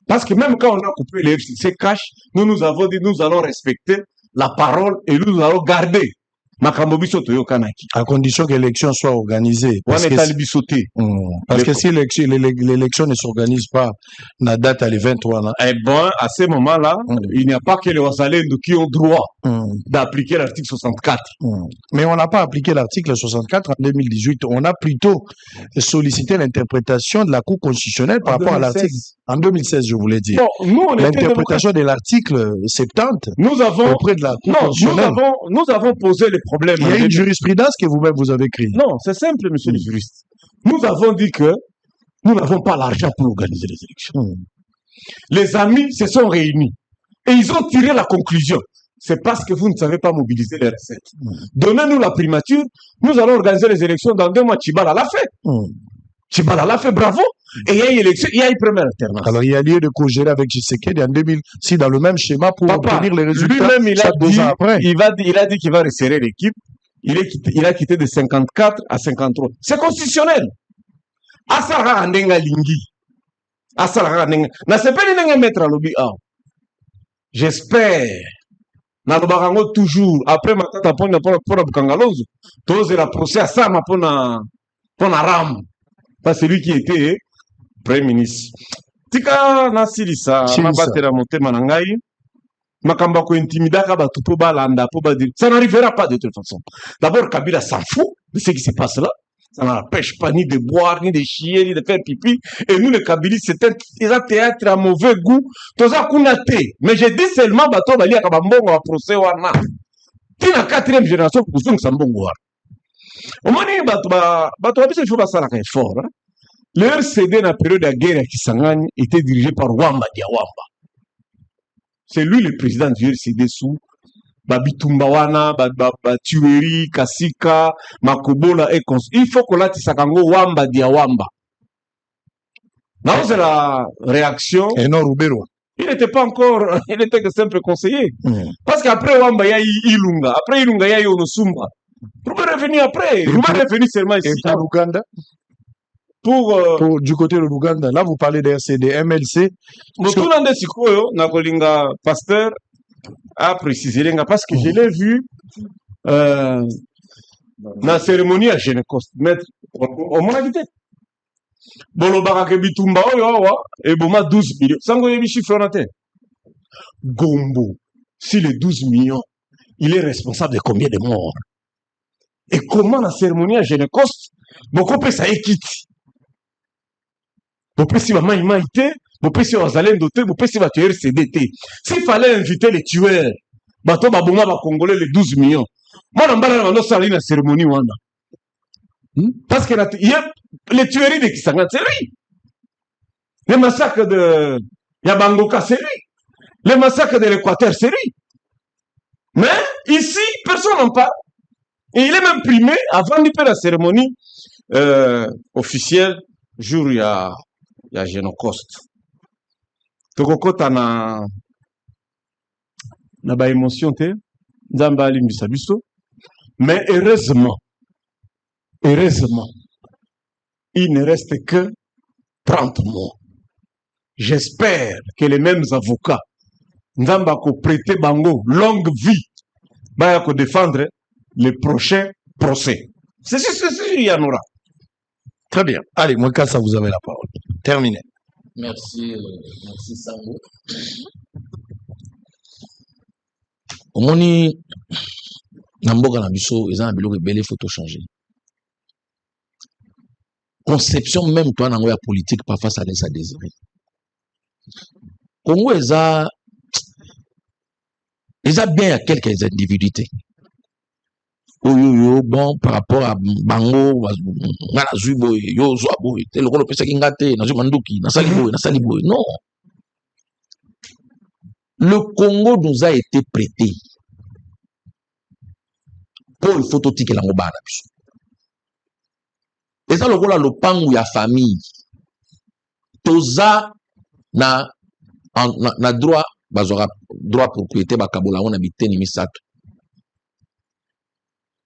Parce que même quand on a coupé les FCC cash, nous avons dit nous allons respecter la parole et nous allons garder. À condition que l'élection soit organisée. Parce que si l'élection ne s'organise pas, la date elle est 23 ans. Eh bon, à ce moment-là, il n'y a pas que les Ouassalendu qui ont droit d'appliquer l'article 64. Mais on n'a pas appliqué l'article 64 en 2018. On a plutôt sollicité l'interprétation de la Cour constitutionnelle par rapport à l'article. En 2016, je voulais dire. Bon, l'interprétation de l'article 70 nous avons, auprès de la Cour constitutionnelle. Nous avons posé les problèmes. Il y a une jurisprudence que vous-même vous avez créée. Non, c'est simple, monsieur le juriste. Nous avons dit que nous n'avons pas l'argent pour organiser les élections. Les amis se sont réunis et ils ont tiré la conclusion. C'est parce que vous ne savez pas mobiliser les recettes. Donnez-nous la primature, nous allons organiser les élections dans 2 mois. Tchibala l'a fait. Tchibala l'a fait, bravo. Et il y a une élection, il y a une première alternance. Alors il y a lieu de co-gérer avec Tshisekedi en 2006 dans le même schéma pour obtenir les résultats. Lui-même, il a dit qu'il va resserrer l'équipe. Il a quitté de 54 à 53. C'est constitutionnel. Asara Andenga Lingi. Asara Andenga. Na sepeli nenga mettre à lobby A. J'espère. Na lobarango toujours. Après ma tata pona pour Bukangalozo. Tous la procès à ça ma pona ram. Pas celui qui était Premier ministre. Tika nasilisa mabatela motema na ngai. Makamba ko intimidaka batu po balanda po ba dire. Ça n'arrivera pas de toute façon. D'abord Kabila s'en fout de ce qui se passe là. Ça n'empêche pas ni de boire, ni de chier, ni de faire pipi. Et nous, les Kabilistes, c'est un théâtre à mauvais goût. Toza kunate. Mais j'ai dit seulement bato bali akabambongo wa procès wana. Tina 4e génération pour que ça mbongo wana. Au moment bato babiso il faut pas ça la fort. Le RCD dans la période de la guerre à Kisangani était dirigé par Wamba Diawamba. C'est lui le président du RCD sous Babitumba wana, Tueri, Kasika, Makobola et il faut que là tu sakango Wamba Diawamba. Non, c'est la réaction. Et non, Roubero. Il n'était pas encore, il n'était que simple conseiller. Parce qu'après Wamba, il y a Ilunga. Après Ilunga, il y a Yonosumba. Roubero est venu après. Roubero est venu seulement ici. Et pour l'Ouganda? Pour du côté de l'Ouganda, là, vous parlez de RCD, MLC. Tout le monde Sikoyo, Nakolinga Pasteur, a précisé, parce que je l'ai vu dans la cérémonie à Génécoste. Maître, on m'a dit, Bolobara Kebitumba, et Boma 12 millions. Sango Yebi chiffre en tête. Gombo, si les 12 millions, il est responsable de combien de morts? Et comment la cérémonie à Génécoste, beaucoup peut ça équipe? Vous pouvez si maman maïté, vous pouvez si vous allez doter, vous pouvez si vous tuer CDT. S'il fallait inviter les tueurs, bateau baboma va Congolais les 12 millions. Moi, on va dans la cérémonie. Parce que les tueries de Kisanga, c'est lui. Les massacres de Yabangoka, c'est lui. Les massacres de l'Équateur, c'est lui. Mais ici, personne n'en parle. Et il est même primé avant de faire la cérémonie officielle, jour il y a Génocoste. Tokokota na ba émotion te, nzamba alimbisa biso. Mais heureusement, il ne reste que 30 mois. J'espère que les mêmes avocats, nzamba ko prêter bango longue vie, ba ko défendre les prochains procès. C'est il y en aura. Très bien. Allez, Mwekassa, vous avez la parole. Terminé. Merci Sango. Omoni Namboka na biso, ils ont un biloko belé photo changer. Conception même toi dans la politique parfois ça laisse à désirer. Congo ils a bien à quelques individualités. Bon par rapport à bango ngana zuibo yo zo abo te lokolo pesa kingate na zumanduki na saliboy non, le Congo nous a été prêté pour il faut totike la ngobana biso et ça lokola lopangu ya famille toza na droit bazora droit propriété bakabola on habite ni misato.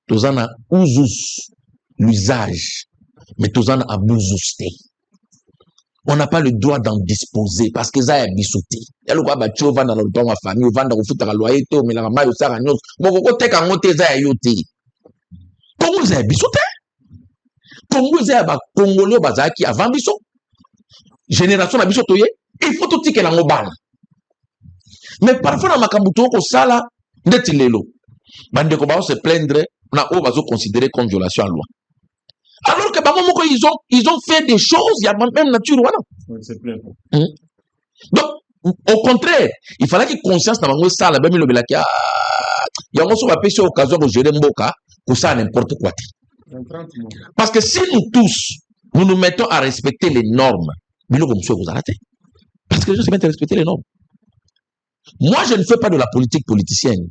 Tozana usus, l'usage, mais tozana abususté. On n'a pas le droit d'en disposer parce que ça est bisouté. Il y a le droit de vendre dans le temps de la famille, vendre au foot à la loyauté, mais la maille au saragnos. Mon côté quand on t'es à yoté. Comment vous avez bisouté? Comment vous avez congolais bazaki avant bisou? Génération la bisoutoye, il faut tout tirer la ngobana. Mais parfois dans ma kambuto ko sala ndetilelo. Bande ko ba se plaindre. On a considéré comme violation à la loi. Alors que ils ont fait des choses, il y a même nature. Voilà. Donc, au contraire, il fallait qu'il y ait conscience dans ça, la même il y a une occasion de gérer Mboka, pour ça n'importe quoi. Parce que si nous tous, nous nous mettons à respecter les normes, vous arrêtez. Parce que je sais bien respecter les normes. Moi, je ne fais pas de la politique politicienne.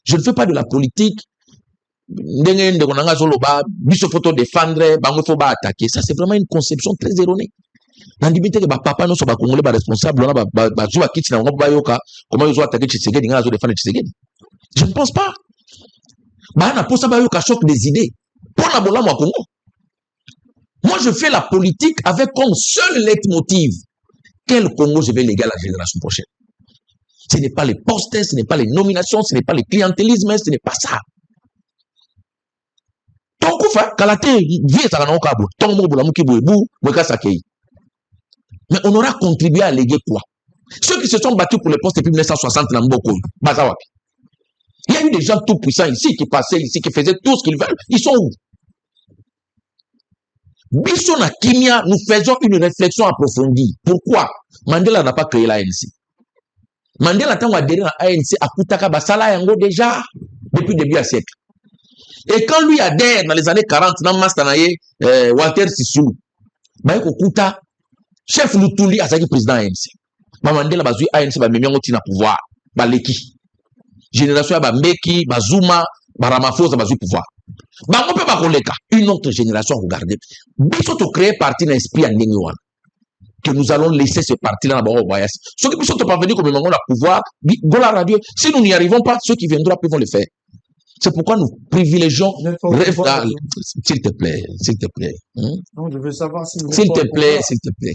Je ne fais pas de la politique. Ça, c'est vraiment une conception très erronée. Dans l'imité que papa ne soit pas congolais, responsable, comment ils ont attaqué Tshisekedi, je ne pense pas. Choc des idées. Moi, je fais la politique avec comme seul leitmotiv quel Congo je vais léguer à la génération prochaine. Ce n'est pas les postes, ce n'est pas les nominations, ce n'est pas les clientélismes, ce n'est pas ça. Mais on aura contribué à léguer quoi? Ceux qui se sont battus pour les postes depuis 1960 dans Mboko, Bazawapi. Il y a eu des gens tout puissants ici qui passaient ici, qui faisaient tout ce qu'ils veulent. Ils sont où? Bissona Kimia, nous faisons une réflexion approfondie. Pourquoi Mandela n'a pas créé l'ANC? Mandela a adhéré à l'ANC à Koutaka Basala Yango déjà depuis le début du siècle. Et quand lui adhère dans les années 40, dans Mastanaye, Walter Sissoulou, Baïko Kouta, chef Lutuli, Azaki président ANC. Mandela Bazui ANC, Bamemiango Tina pouvoir, Baleki. Génération Bameki, Bazuma, Baramafosa Bazui pouvoir. Une autre génération, regardez. Biso to créer parti d'un esprit en Ningouan. que nous allons laisser ce parti-là d'abord au voyage. Ceux qui sont parvenus comme le pouvoir, dans la radio, si nous n'y arrivons pas, ceux qui viendront après vont le faire. C'est pourquoi nous privilégions. S'il te plaît, s'il te plaît. Non, je veux savoir si s'il te plaît, s'il te plaît.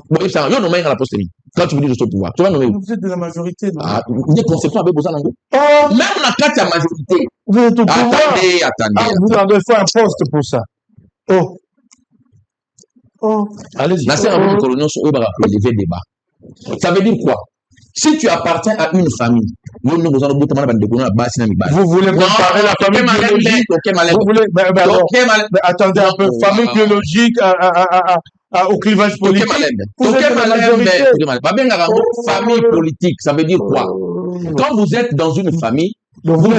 Bon, ça, yo nommé à la poste. Quand tu me dis je suis au pouvoir, tu vas nommer où? Vous êtes de la majorité. Des conceptions avec besoin d'anglais. Même la carte à majorité. Vous êtes au pouvoir. Attendez. Vous avez fait un poste pour ça. Allez-y. La série de coloniaux sont élevé débat. Ça veut dire quoi? Si tu appartiens à une famille, vous voulez comparer la famille biologique. Vous voulez, attendez un peu, famille biologique au clivage politique. Famille politique, ça veut dire quoi? Quand vous êtes dans une famille, vous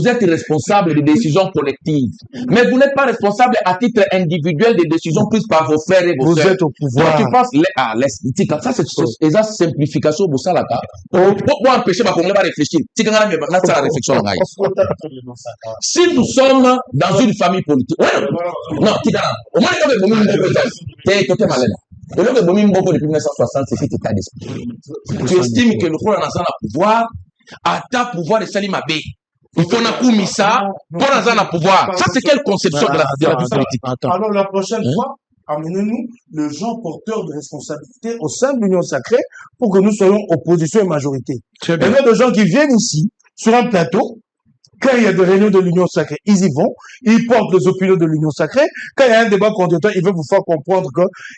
êtes responsable des décisions collectives, mais vous n'êtes pas responsable à titre individuel des décisions prises par vos frères et vos sœurs. Vous êtes au pouvoir. Quand tu penses, ça c'est une simplification pour ça là. Pour empêcher ma Congolais de réfléchir. Si nous sommes dans une famille politique, non, au moins et là, depuis 1960, c'est fait état d'esprit. Tu estimes que le Rwanda a pouvoir, à ta pouvoir de Salim Abbé. Il faut un coup ça, pour un pouvoir. Ça, c'est quelle conception de la politique? Alors, la prochaine fois, amenez-nous le gens porteurs de responsabilité au sein de l'Union sacrée pour que nous soyons opposition et majorité. Et non de gens qui viennent ici, sur un plateau, quand il y a des réunions de l'Union sacrée, ils y vont, ils portent les opinions de l'Union sacrée. Quand il y a un débat contre toi, ils veulent vous faire comprendre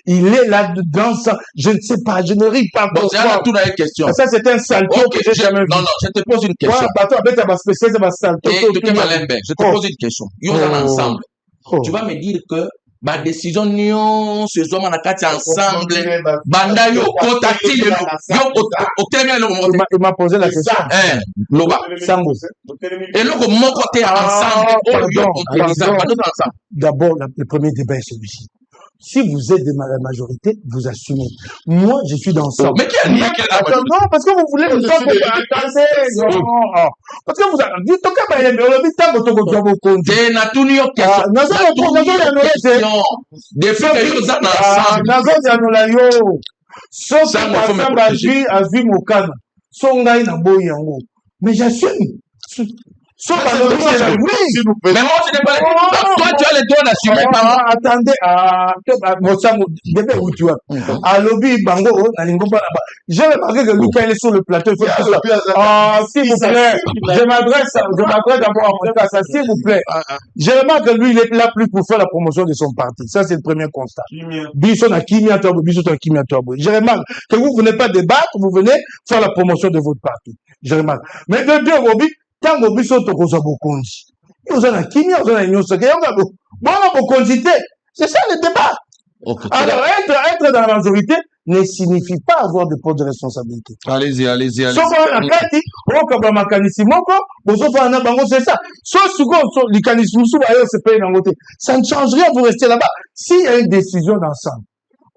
qu'il est là-dedans, je ne sais pas, je ne ris pas. Bon, c'est un tout dans la question. Ça, c'est un salto que j'ai jamais vu. Non, je te pose une question. Je te pose une question. Ils sont ensemble. Tu vas me dire que ma décision non ce soir on a quatre ensemble banda yo kotati yo il m'a posé la question loba sango et le mon côté ensemble d'abord le premier débat est celui-ci. Si vous êtes de la majorité, vous assumez. Moi, je suis dans ça. Mais qui a dit que la majorité? Non, parce que vous voulez le temps pour parce que vous avez dit, tant qu'à le temps pour vous avez compte. C'est na tout new question. Des fois que vous êtes ensemble. Nazo ya yo. Sauf que a vu mon cadre. Songa ina boy yango. Mais j'assume. Mais moi, je n'ai pas. Toi, tu as les droits d'assumer. Attendez, j'ai remarqué que lui, quand il est sur le plateau, il faut s'il vous plaît, je m'adresse d'abord à mon cas, s'il vous plaît. Je remarque que lui, il est là plus pour faire la promotion de son parti. Ça, c'est le premier constat. Je remarque que vous venez pas débattre, vous venez faire la promotion de votre parti. Je remarque. Mais de deux, Roby, tant que vous êtes au Bokonji, vous avez Kimi, vous avez Union sacrée, c'est ça le débat. Alors, être dans la majorité ne signifie pas avoir de poste de responsabilité. Allez-y. C'est ça. Ça ne change rien, vous restez là-bas. S'il y a une décision d'ensemble,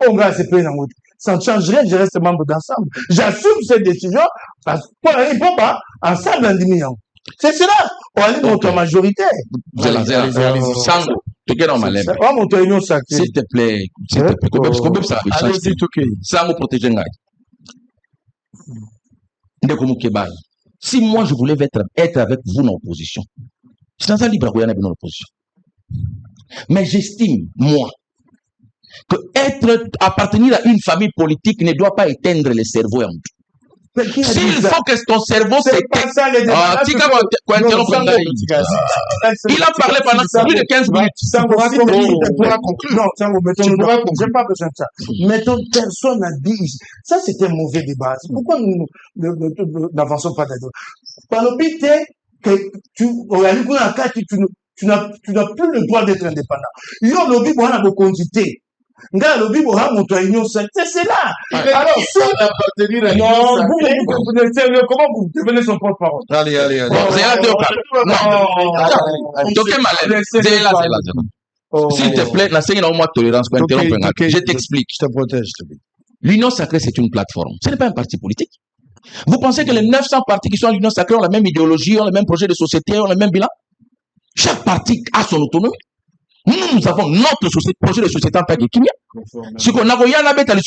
on va se payer dans votre. Ça ne change rien, je reste membre d'ensemble. J'assume cette décision parce qu'on n'arrive pas ensemble en diminuant. C'est cela. On arrive contre la majorité. Sango, tu es dans ma lèvre. S'il te plaît. Combien ça va changer? Sango protéger Ngai. Si moi je voulais être avec vous en opposition, je suis dans un libre en opposition. Mais j'estime, moi, que appartenir à une famille politique ne doit pas éteindre le cerveau en tout. S'il faut que ton cerveau s'éteigne. Il a parlé pendant plus de 15 minutes. Tu pourras conclure. Non, j'ai pas besoin de ça. Mettons, personne n'a dit ici. Ça, c'est un mauvais débat. Pourquoi nous n'avançons pas d'accord? Par le but que tu n'as plus le droit d'être indépendant. Il y a le but pour la quantité. C'est là. Alors, comment vous devenez son porte-parole? Allez. S'il te plaît, tolérance pour interrompre. Je t'explique. Je te protège. L'Union sacrée, c'est une plateforme. Ce n'est pas un parti politique. Vous pensez que les 900 partis qui sont à l'Union sacrée ont la même idéologie, ont le même projet de société, ont le même bilan? Chaque parti a son autonomie. Nous avons notre société, projet de société en tant que Kimia. Si on a rien à mettre, il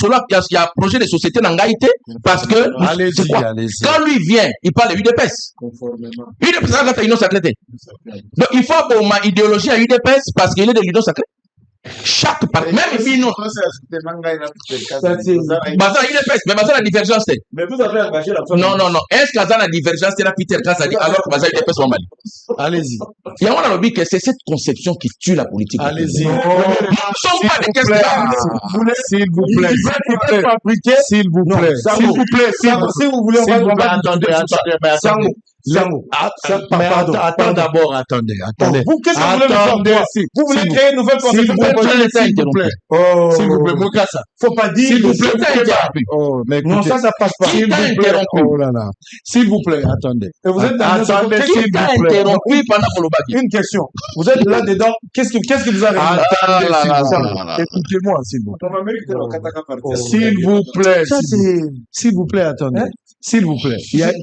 y a projet de société dans Gaïté, parce que quand lui vient, il parle de UDPS. UDPS, c'est l'union sacrée. Donc il faut avoir une idéologie à UDPS parce qu'il est de l'union sacrée. Chaque parti, même si nous. Mais la divergence, c'est. Mais vous avez engagé la femme. Non. Est-ce qu'il y a la divergence, c'est la Peter Kassadi, alors que Baza UDPS au Mali? Allez-y. Il y a un lobby que c'est cette conception qui tue la politique. Allez-y. Nous ne sommes pas des questions. S'il vous plaît. S'il vous plaît. S'il vous plaît. Si vous voulez, on va attendez. Attends d'abord, attendez. Vous, qu'est-ce que vous voulez faire? Vous voulez créer une nouvelle conception? S'il vous plaît. S'il vous plaît, Mokassa. Faut pas dire. S'il vous plaît, non, ça passe pas. S'il vous plaît. Oh là là. S'il vous plaît, attendez. Et vous êtes dans interrompu pendant Kolobaki. Une question. Vous êtes là-dedans. Qu'est-ce qui vous arrive? Écoutez-moi, s'il vous plaît. S'il vous plaît, attendez. S'il vous plaît.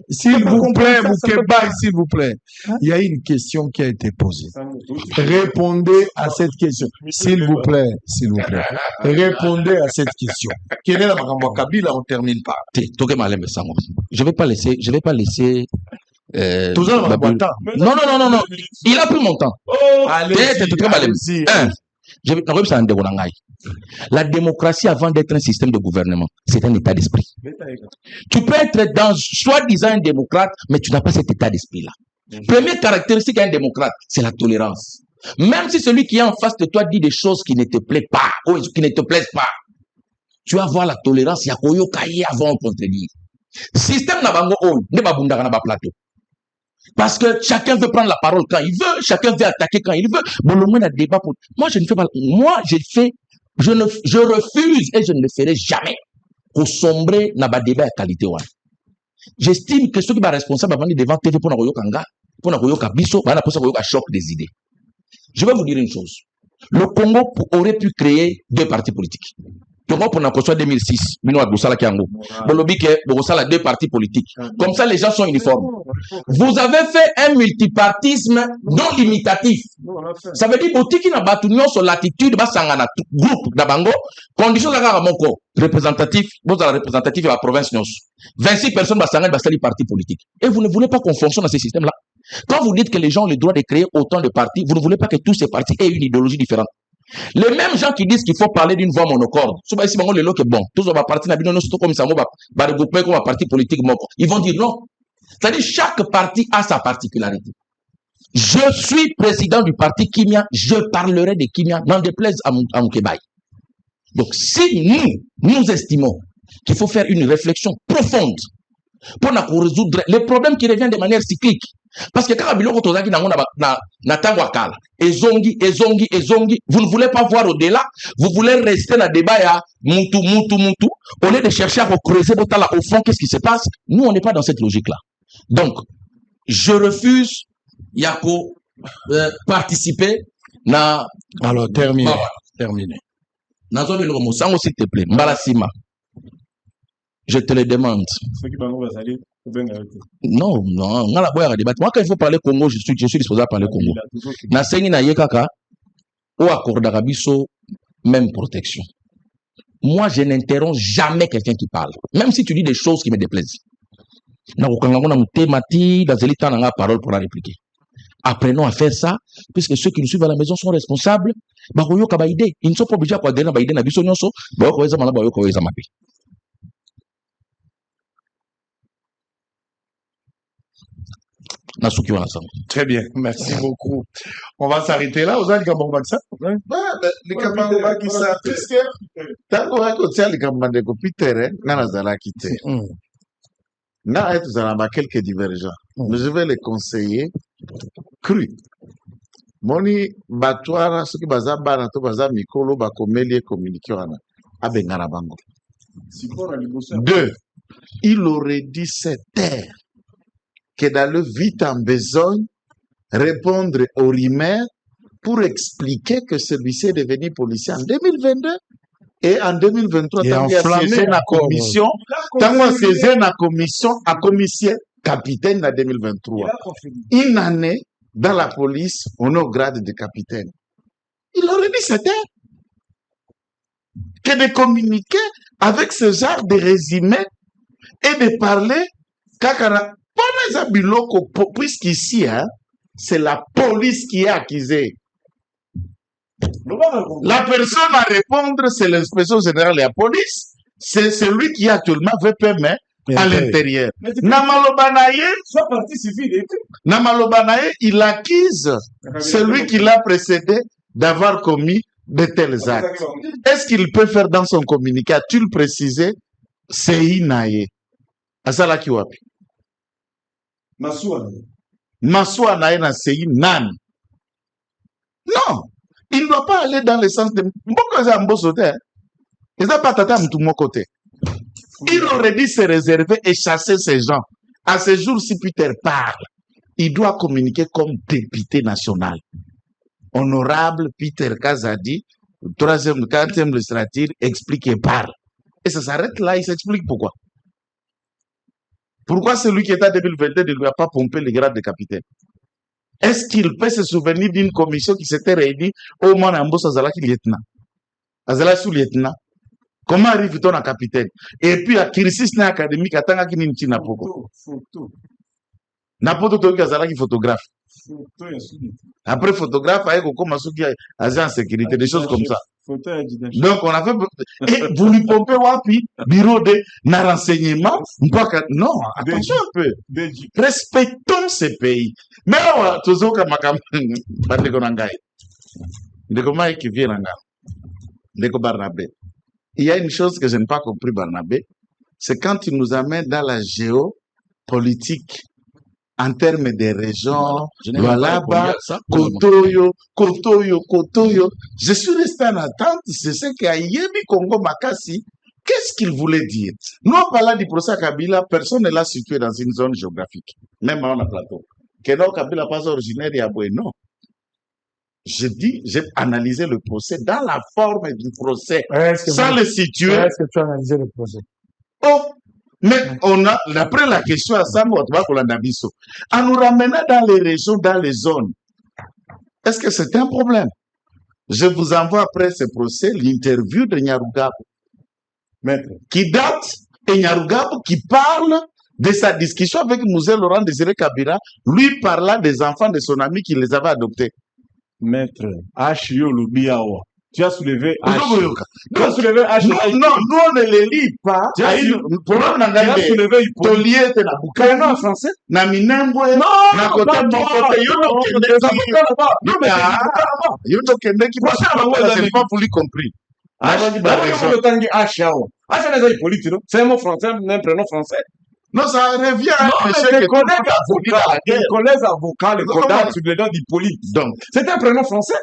S'il vous plaît, Moukeba, s'il vous plaît. Il y a une question qui a été posée. Répondez à cette question. S'il vous plaît. Répondez à cette question. Quelle est la Makambo Kabila? On termine par. Je vais pas laisser. Non. Il a pris mon temps. La démocratie, avant d'être un système de gouvernement, c'est un état d'esprit. Tu peux être dans soi-disant un démocrate, mais tu n'as pas cet état d'esprit-là. Première caractéristique d'un démocrate, c'est la tolérance. Même si celui qui est en face de toi dit des choses qui ne te plaisent pas, ou qui ne te plaisent pas, tu vas avoir la tolérance. Il y a koyo kaye avant de contredire. Système n'a pas de plateau. Parce que chacun veut prendre la parole quand il veut, chacun veut attaquer quand il veut. Bon, le moins débat pour. Moi, je ne fais pas. Je refuse et je ne le ferai jamais pour sombrer dans le débat de qualité. J'estime que ceux qui sont responsables avant devant TV pour un choc des idées. Je vais vous dire une chose. Le Congo aurait pu créer deux partis politiques. Togo pour la 2006, Mino Agusala Kiango. Bolobi ke Bogosala deux partis politiques. Comme ça, les gens sont uniformes. Vous avez fait un multipartisme non limitatif. Ça veut dire que qui n'a pas sur l'attitude, basangana groupe d'Abango, condition de la Moko, représentatif, vous avez représentatif de la province Nyos. 26 personnes basangana basali partis politiques. Et vous ne voulez pas qu'on fonctionne dans ce système-là. Quand vous dites que les gens ont le droit de créer autant de partis, vous ne voulez pas que tous ces partis aient une idéologie différente. Les mêmes gens qui disent qu'il faut parler d'une voix monocorde, ils vont dire non. C'est-à-dire chaque parti a sa particularité. Je suis président du parti Kimia, je parlerai de Kimia, n'en déplaise à Moukébaï. Donc si nous estimons qu'il faut faire une réflexion profonde pour résoudre les problèmes qui reviennent de manière cyclique. Parce que quand biloko tozaki nango na tangwa kala ezongi, vous ne voulez pas voir au-delà, vous voulez rester dans le débat ya mutu au lieu de chercher à creuser au fond qu'est-ce qui se passe. Nous on n'est pas dans cette logique-là. Donc je refuse Yako participer na. Alors terminé. Nazo biloko mosango s'il te plaît. Mbalasima. Je te le demande. Non. Moi, quand il faut parler Congo, je suis disposé à parler Congo. Nasengi na yekaka, ou accorde Rabiso, même protection. Moi, je n'interromps jamais quelqu'un qui parle. Même si tu dis des choses qui me déplaisent. Parole pour la répliquer. Apprenons à faire ça, puisque ceux qui nous suivent à la maison sont responsables. Ils ne sont pas obligés à quoi Très bien, merci beaucoup. On va s'arrêter là. Vous avez Gabon-Baksa? Les Gabon-Baksa, puisque tant qu'on a côté les Gabon-Baksa, Peter, Nanazala quitté. N'a être dans quelques divergents. Mais je vais les conseiller cru. Moni batwara ce qui baza bana to baza mikolo ba komeli communiquer wana abengana bango. 2. Il aurait dû se taire que dans le vite en besogne, répondre aux rumeurs pour expliquer que celui-ci est devenu policier en 2022 et en 2023, tant qu'il a siégé la commission, à commissaire capitaine en 2023. Une année dans la police, on est au grade de capitaine. Il aurait dit c'était que de communiquer avec ce genre de résumé et de parler kakara. Puisqu'ici, hein, c'est la police qui est accusée. La personne à répondre, c'est l'inspection générale de la police. C'est celui qui actuellement veut permettre à l'intérieur. Namalobanaye, soit partie civile. Namalobanaye, il accuse celui qui l'a précédé d'avoir commis de tels actes. Est-ce qu'il peut faire dans son communiqué, a-t-il précisé, Seinaye? Asala kiwapi? Massoua naye na Sei Nani. Non, il ne doit pas aller dans le sens de il aurait dû se réserver et chasser ces gens. À ce jour, si Peter parle, il doit communiquer comme député national. Honorable Peter Kazadi, 3e, 4e législature, explique et parle. Et ça s'arrête là, il s'explique pourquoi. Pourquoi celui qui est en 2022 ne lui a pas pompé le grade de capitaine? Est-ce qu'il peut se souvenir d'une commission qui s'était réunie au moins en Boss Azalaki lieutenant? Azala sous-lieutenant. Comment arrive-t-on à capitaine? Et puis à Kirsis na académique, attends qu'il n'y ait pas photo. N'importe qui Azalaki photographe. Après photographe, avec comme agent de sécurité, des choses comme ça. Donc on a fait. Et vous lui pompez wapi, bureau de renseignement. Non, attention un peu. Respectons ces pays. Mais toujours comme qui vient Barnabé. Il y a une chose que je n'ai pas compris, Barnabé, c'est quand il nous amène dans la géopolitique en termes de régions, Lualaba, Kotoyo. Je suis resté en attente, c'est ce qu'à Yebi Congo Makassi, qu'est-ce qu'il voulait dire? Nous, on parle du procès à Kabila, personne ne l'a situé dans une zone géographique, même en plateau. Keno Kabila pas originaire d'Yaboué, non. Je dis, j'ai analysé le procès dans la forme du procès, sans le situer. Est-ce que tu as analysé le procès? Oh, mais on a, après la question à Sam, en nous ramenant dans les régions, dans les zones, est-ce que c'est un problème? Je vous envoie après ce procès l'interview de Nyarugabo, qui date, et Nyarugabo qui parle de sa discussion avec Moussé Laurent Désiré Kabila, lui parlant des enfants de son ami qui les avait adoptés. Maître, H.I.O. Lubiawa. Tu as soulevé H. Tu as soulevé H. Non, nous on ne les lit pas. Tu as soulevé Tolier na Bukana en français. Na Minembwe. Na côté Yoto Kende qui passe c'est pas pour lui compris. C'est un mot français, un prénom français. Non, ça revient à les collègues avocats, les collègues sur le nom d'Hippolyte. Donc, c'est un prénom français.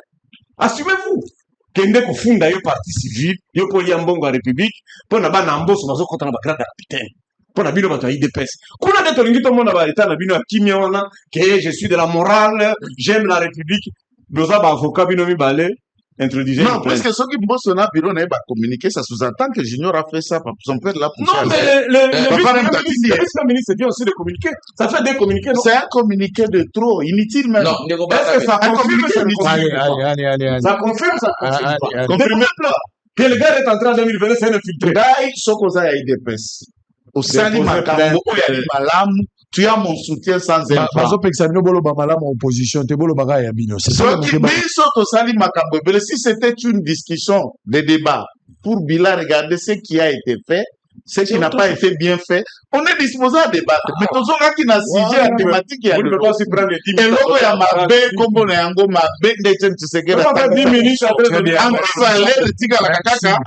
Assumez-vous. Kende kufunda yo parti civile, yo poli ambongo à République, pour na ba na mboso mazo kota na ba grade capitaine. Pour na bino bato ya IDPS. Kuna de tolingi to mona ba état na bino ya kimia wana, que je suis de la morale, j'aime la République. Doza ba avocat bino mi balé. Non, parce que ceux qui bossent dans le bureau n'avaient pas communiqué, ça sous-entend que Junior a fait ça, son père l'a poussé. Non, mais le vice-ministre vient aussi de communiquer. Ça fait des communiqués, non? C'est un communiqué de trop, inutile même. Non, est-ce que ça confirme ça? Ça confirme ça? Confirme que le gars est entré en 2020, c'est un infiltré. D'ailleurs, ce qu'on a IDPS. Au Sali Makambo, tu as mon soutien sans effort. Si c'était une discussion, des débats, pour Bila regarder ce qui a été fait, ce qui n'a pas été bien fait, on est disposé à débattre. Mais tout ce qui n'a sujet la thématique, il y a le droit de prendre les 10 minutes. Et là, il y a ma baie, comme on est en go, ma baie, des gens, tu sais que la anti-valère,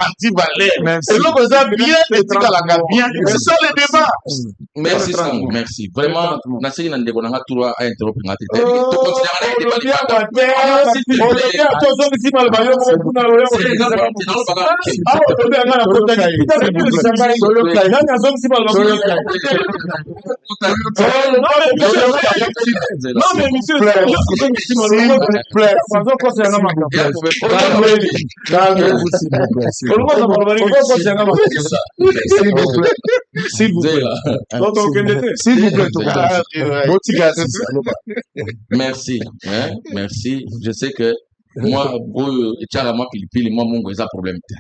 anti-valère. Et là, vous avez bien, bien. C'est ça le débat. Merci, Sango, merci. Vraiment, Nassiri Nandego n'a pas droit à interrompre. Non mais monsieur, Merci, merci. Je sais que moi etiaka moi pilipili moi mongo eza problème te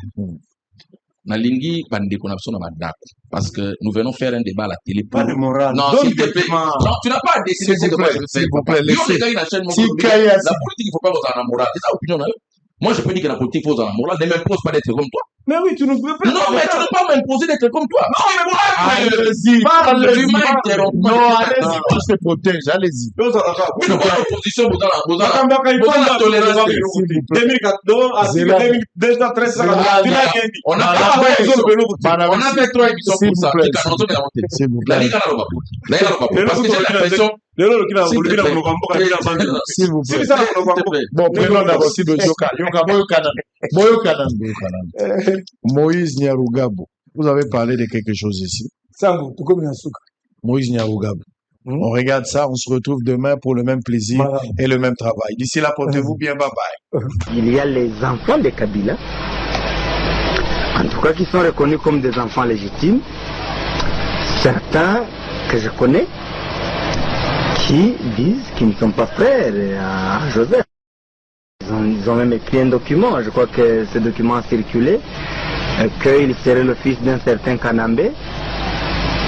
nalingi bandeko na biso na bandako parce que nous venons faire un débat à la télé pas de morale non s'il te plaît non tu n'as pas à décider ce que moi je veux faire la politique il faut pas avoir la morale c'est ça opinion moi je peux dire que la politique faut avoir la morale ne m'impose pas d'être comme toi. Mais oui, tu ne peux pas. Non, mais tu ne peux pas m'imposer d'être comme toi. Non, mais moi, allez-y. Tu m'as interrompu. Non, allez-y. Je te protège, allez-y. Oui, non, pas l'opposition, vous avez la tolérance. 2014 à 2013, on a fait 3 émissions pour ça. S'il vous plaît. Parce que j'ai l'impression. S'il vous plaît. Bon, prenons d'abord si de Yoka. Moïse Nyarugabo, vous avez parlé de quelque chose ici. Moïse Nyarugabo. On regarde ça, on se retrouve demain pour le même plaisir et le même travail. D'ici là, portez-vous bien, bye bye. Il y a les enfants de Kabila, en tout cas qui sont reconnus comme des enfants légitimes. Certains que je connais qui disent qu'ils ne sont pas frères à Joseph. Ils ont même écrit un document, je crois que ce document a circulé, qu'il serait le fils d'un certain Kanambé.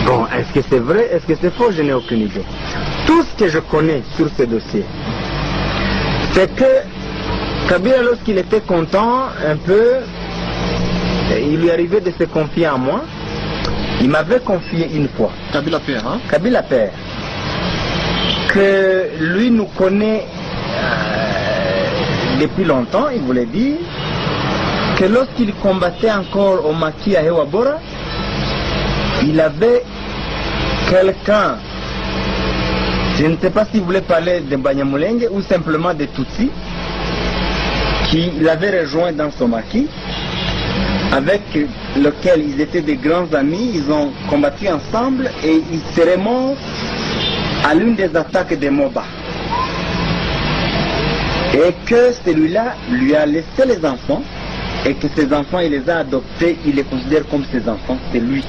Bon, est-ce que c'est vrai, est-ce que c'est faux, je n'ai aucune idée. Tout ce que je connais sur ce dossier, c'est que Kabila, lorsqu'il était content un peu, il lui arrivait de se confier à moi. Il m'avait confié une fois. Kabila Père, hein? Kabila Père. Que lui nous connaît depuis longtemps, il voulait dire que lorsqu'il combattait encore au maquis à Hewabora, il avait quelqu'un, je ne sais pas s'il voulait parler de Banyamulenge ou simplement de Tutsi, qui l'avait rejoint dans son maquis, avec lequel ils étaient des grands amis, ils ont combattu ensemble et ils seraient morts à l'une des attaques des Moba. Et que celui-là lui a laissé les enfants et que ses enfants, il les a adoptés, il les considère comme ses enfants, c'est lui.